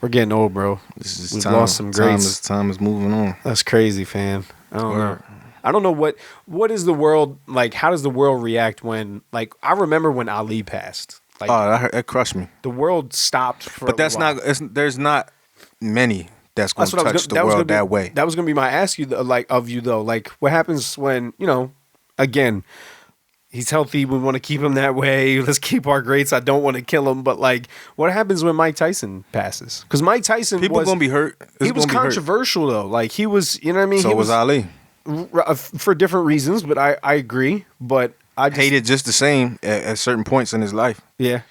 We're getting old, bro. We've lost some greats. Time is moving on. That's crazy, fam. I don't know. I don't know what is the world like. How does the world react when like I remember when Ali passed? Like, that crushed me. The world stopped for. But that's not. There's not many that's going to touch the world that way. That was going to be my ask you, of you though. Like, what happens when, again, he's healthy. We want to keep him that way. Let's keep our greats. I don't want to kill him. But, like, what happens when Mike Tyson passes? Because Mike Tyson People going to be hurt. He was controversial, though. Like, he was, you know what I mean? So was Ali. For different reasons, but I agree. But I just hated just the same at certain points in his life. Yeah.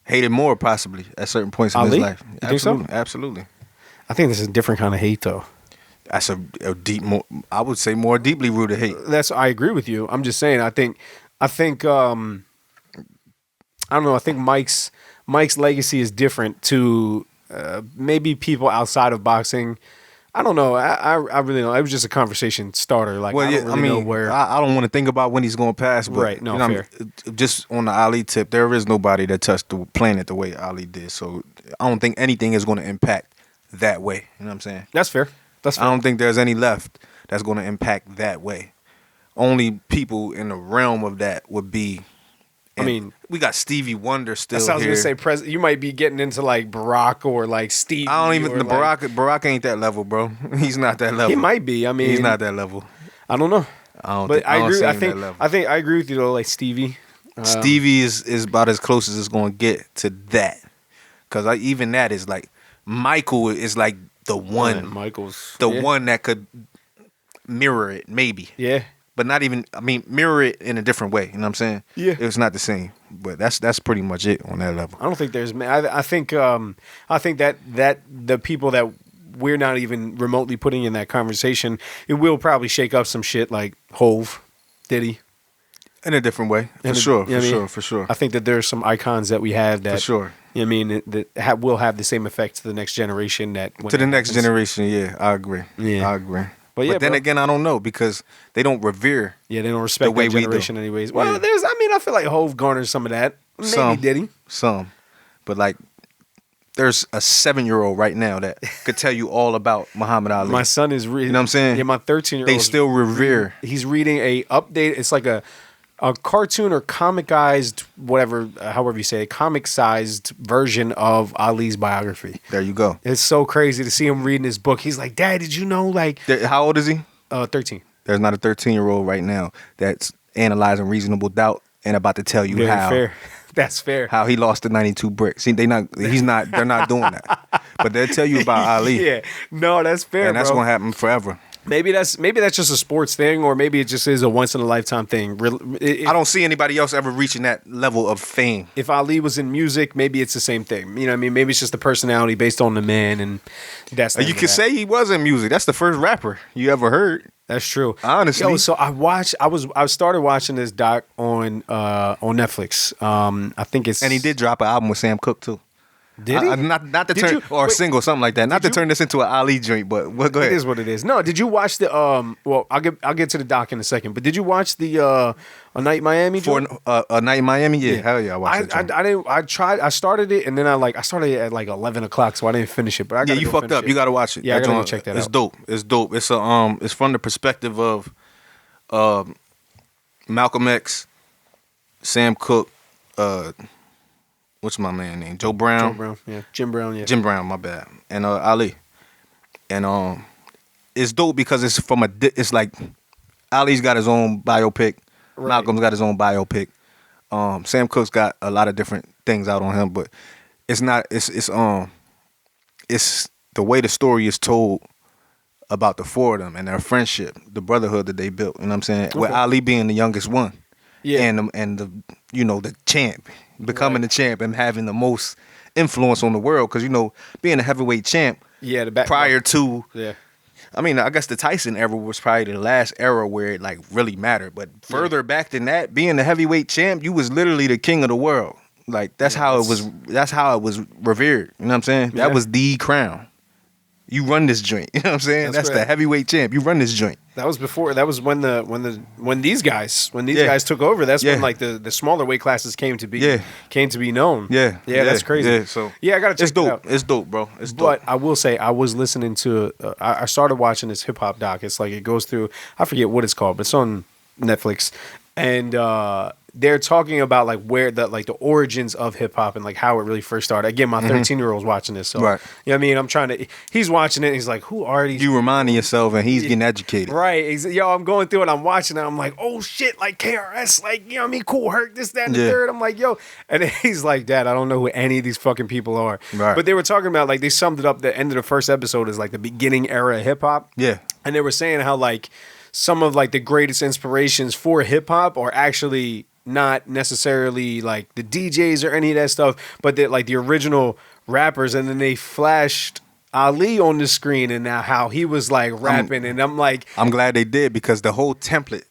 Hated more, possibly, at certain points in his life. You think so? Absolutely. I think this is a different kind of hate, though. That's a deep, I would say more deeply rooted hate. I agree with you. I'm just saying, I think I don't know. I think Mike's legacy is different to maybe people outside of boxing. I don't know. I really don't. It was just a conversation starter. Like, well, I don't really know where. I don't want to think about when he's going to pass. But, right. No, fair. Just on the Ali tip, there is nobody that touched the planet the way Ali did. So I don't think anything is going to impact that way. You know what I'm saying? That's fair. That's fair. I don't think there's any left that's going to impact that way. Only people in the realm of that would be. We got Stevie Wonder still here. I was going to say, you might be getting into like Barack or like Stevie. I don't even. Barack ain't that level, bro. He's not that level. He might be. He's not that level. I don't know. I agree. I think I agree with you though. Like Stevie. Stevie is about as close as it's going to get to that, because even that is like Michael is like the one. Michael's one that could mirror it, maybe. Yeah. But not even, mirror it in a different way. You know what I'm saying? Yeah. It's not the same. But that's pretty much it on that level. I don't think there's. I think that the people that we're not even remotely putting in that conversation, it will probably shake up some shit like Hove, Diddy. In a different way, for sure. I think that there's some icons that we have that, for sure. You know what I mean, that will have the same effect to the next generation. Generation, yeah, I agree. Yeah, I agree. But then again, I don't know, because they don't revere. Yeah, they don't respect the way that generation anyways. Well, yeah. I feel like Hove garners some of that. Maybe Diddy. Some. But like, there's a 7-year-old right now that could tell you all about Muhammad Ali. My son is reading. You know what I'm saying? Yeah, my 13-year-old. They still revere. He's reading a update. It's like a cartoon or comicized, whatever, however you say it, comic-sized version of Ali's biography. There you go. It's so crazy to see him reading his book. He's like, Dad, did you know, like... How old is he? 13. There's not a 13-year-old right now that's analyzing reasonable doubt and about to tell you how. Fair. That's fair. How he lost the 92 bricks. See, they're not doing that. But they'll tell you about Ali. Yeah. No, that's fair, and that's going to happen forever. Maybe that's just a sports thing, or maybe it just is a once in a lifetime thing. I don't see anybody else ever reaching that level of fame. If Ali was in music, maybe it's the same thing. You know what I mean? Maybe it's just the personality based on the man, and that's you could say he was in music. That's the first rapper you ever heard. That's true. Honestly. Yo, so I started watching this doc on Netflix. I think it's, and he did drop an album with Sam Cooke too. Did he? Not to turn or a single, something like that. Not to turn this into an Ali joint, but go ahead. It is what it is. No, did you watch the well, I'll get to the doc in a second, but did you watch the A Night in Miami joint? For A Night in Miami? Yeah. Hell yeah, I watched it. I started it, and then I started it at like 11 o'clock, so I didn't finish it. But you fucked up. You gotta watch it. Yeah, I gotta go check that out. It's dope. It's dope. It's it's from the perspective of Malcolm X, Sam Cooke, what's my man name? Joe Brown. Joe Brown, yeah. Jim Brown, yeah. Jim Brown, my bad. And Ali. And it's dope because it's it's like Ali's got his own biopic. Right. Malcolm's got his own biopic. Sam Cooke's got a lot of different things out on him, but it's the way the story is told about the four of them and their friendship, the brotherhood that they built, you know what I'm saying? Okay. With Ali being the youngest one. Yeah. And the the champ, becoming the champ and having the most influence on the world, because being a heavyweight champ. Yeah, prior to. Yeah. I mean, I guess the Tyson era was probably the last era where it like really mattered. But further back than that, being the heavyweight champ, you was literally the king of the world. Like that's how it was. That's how it was revered. You know what I'm saying? Yeah. That was the crown. You run this joint. You know what I'm saying? That's the heavyweight champ. You run this joint. That was before. That was when these guys took over. That's when like the smaller weight classes came to be known. Yeah. That's crazy. Yeah. So I gotta check it out. It's dope, bro. It's dope. But I will say, I was listening to. I started watching this hip hop doc. It's like it goes through. I forget what it's called, but it's on Netflix. And they're talking about like where the origins of hip hop and like how it really first started. Again, my 13-year-old's watching this, so Right. you know what I mean. I'm trying to. He's watching it. And he's like, "Who are these?" You reminding yourself, and he's getting educated. Right. Yo, I'm going through it. I'm watching it. I'm like, oh shit, like KRS, like, you know what I mean? Cool Herc, this, that, and the third. I'm like, yo. And then he's like, Dad, I don't know who any of these fucking people are. Right. But they were talking about, like, they summed it up. The end of the first episode is like the beginning era of hip hop. Yeah. And they were saying how, like, some of like the greatest inspirations for hip hop are actually not necessarily like the DJs or any of that stuff, but that like the original rappers, and then they flashed Ali on the screen and now how he was like rapping, and I'm like, I'm glad they did, because the whole template,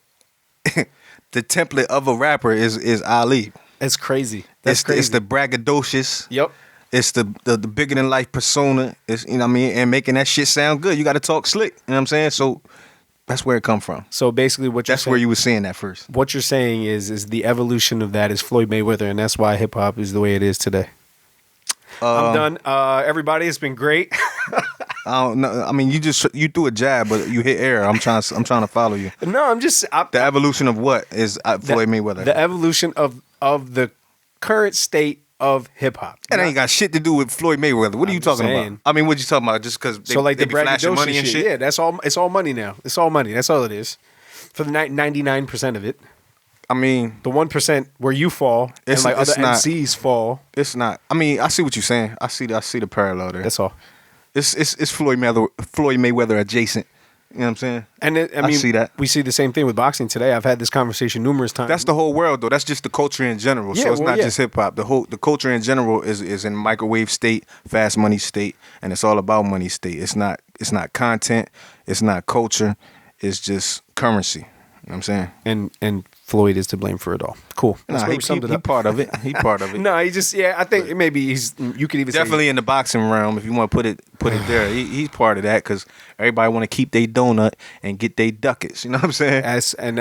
the template of a rapper is Ali. it's crazy. That's crazy. It's the braggadocious. Yep. It's the bigger than life persona. It's, you know what I mean, and making that shit sound good. You got to talk slick. You know what I'm saying? So that's where it come from. So basically, That's where you were seeing that first. What you're saying is the evolution of that is Floyd Mayweather, and that's why hip hop is the way it is today. I'm done. Everybody, it's been great. I don't know. I mean, you threw a jab, but you hit air. I'm trying to follow you. No, The evolution of what is Floyd Mayweather? The evolution of the current state of hip hop. That ain't got shit to do with Floyd Mayweather. What are you talking saying. about? I mean, what you talking about? Just because So like they the be flashing braggadocious money and shit? Yeah, that's all. It's all money now. It's all money. That's all it is. For the 99% of it, I mean, the 1% where you fall and like other MCs fall. it's not. I mean, I see what you're saying. I see the parallel there. That's all. It's Floyd Mayweather adjacent. You know what I'm saying? And I mean, see that. we see the same thing with boxing today. I've had this conversation numerous times. That's the whole world, though. That's just the culture in general. Yeah, So it's well, not just hip hop. The culture in general is in microwave state, fast money state, and it's all about money state. It's not content. It's not culture. It's just currency. You know what I'm saying? And Floyd is to blame for it all. Cool. That's Nah, where we summed it he up. part of it. He part of it. No, he just I think maybe you could even Definitely say, in the boxing realm, if you want to put it there, he's part of that, because everybody want to keep their donut and get their ducats. You know what I'm saying? and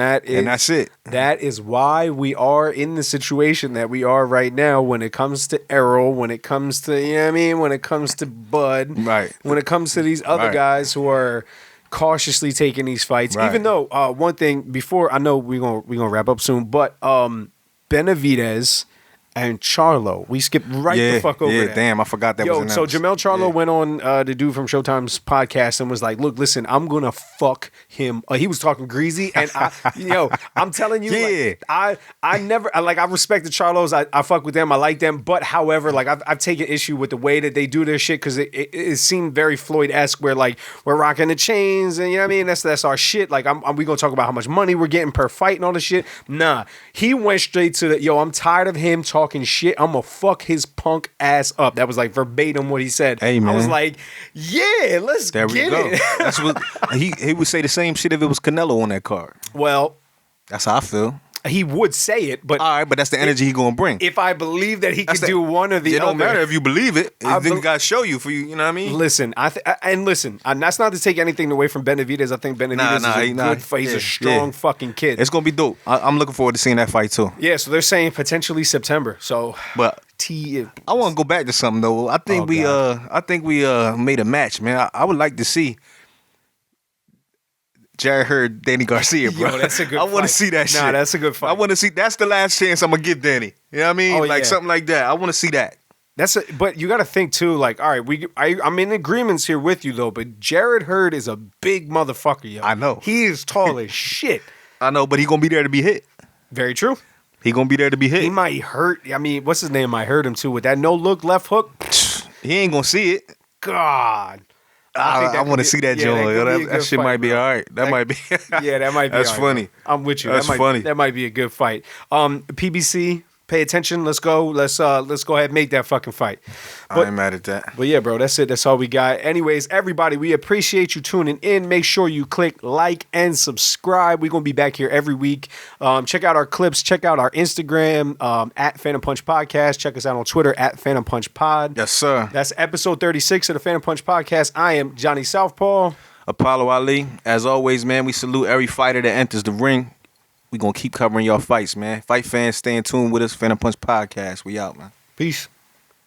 that's it. That is why we are in the situation that we are right now when it comes to Errol, when it comes to, you know what I mean, when it comes to Bud, Right. when it comes to these other Right. guys who are cautiously taking these fights. Right. Even though one thing before, I know we're gonna wrap up soon, but Benavidez and Charlo, we skipped the fuck over that. Damn, I forgot that was announced. So Jamel Charlo went on the dude from Showtime's podcast and was like, "Look, listen, I'm gonna fuck him." He was talking greasy, and I'm telling you, like, I respect the Charlos. I fuck with them. I like them, but however, like I've taken issue with the way that they do their shit, because it seemed very Floyd-esque, where like we're rocking the chains and you know what I mean. That's our shit. Like we gonna talk about how much money we're getting per fight and all this shit. Nah, he went straight to the I'm tired of him talking shit. I'm gonna fuck his punk ass up. That was like verbatim what he said. Hey, man. I was like, yeah, let's There we get go. it. That's what he would say the same shit if it was Canelo on that card. Well, That's how I feel. he would say it, but All right, but that's the energy he gonna bring. if I believe that he could do one or the It other, don't matter if you believe it. I Then bel- got to show you for you. You know what I mean? listen, and that's not to take anything away from Benavidez. I think Benavidez is a good fight. He's a strong fucking kid. It's gonna be dope. I'm looking forward to seeing that fight too. Yeah, so they're saying potentially September. So, But I want to go back to something though. I think we made a match, man. I would like to see Jared Hurd, Danny Garcia, bro. Yo, that's a good I want fight. to see that shit. Nah, that's a good fight. I want to see. That's the last chance I'm gonna give Danny. You know what I mean? Oh, like yeah. something like that. I want to see that. But you got to think too. Like, all right, I'm in agreements here with you though. But Jared Hurd is a big motherfucker, yo. I know. He is tall as shit. I know, but he gonna be there to be hit. Very true. He gonna be there to be hit. He might hurt. I mean, what's his name? I hurt him too with that no look left hook. He ain't gonna see it. God. I want to see that joint. That shit might be all right. That might be. Yeah, that might be. That's all right, funny. bro. I'm with you. That's funny. That might be a good fight. PBC, pay attention. Let's go. Let's go ahead and make that fucking fight. I ain't mad at that. But yeah, bro, that's it. That's all we got. Anyways, everybody, we appreciate you tuning in. Make sure you click like and subscribe. We're going to be back here every week. Check out our clips. Check out our Instagram at Phantom Punch Podcast. Check us out on Twitter at Phantom Punch Pod. Yes, sir. That's episode 36 of the Phantom Punch Podcast. I am Johnny Southpaw. Apollo Ali. As always, man, we salute every fighter that enters the ring. We going to keep covering y'all fights, man. Fight fans, stay in tune with us. Phantom Punch Podcast. We out, man. Peace.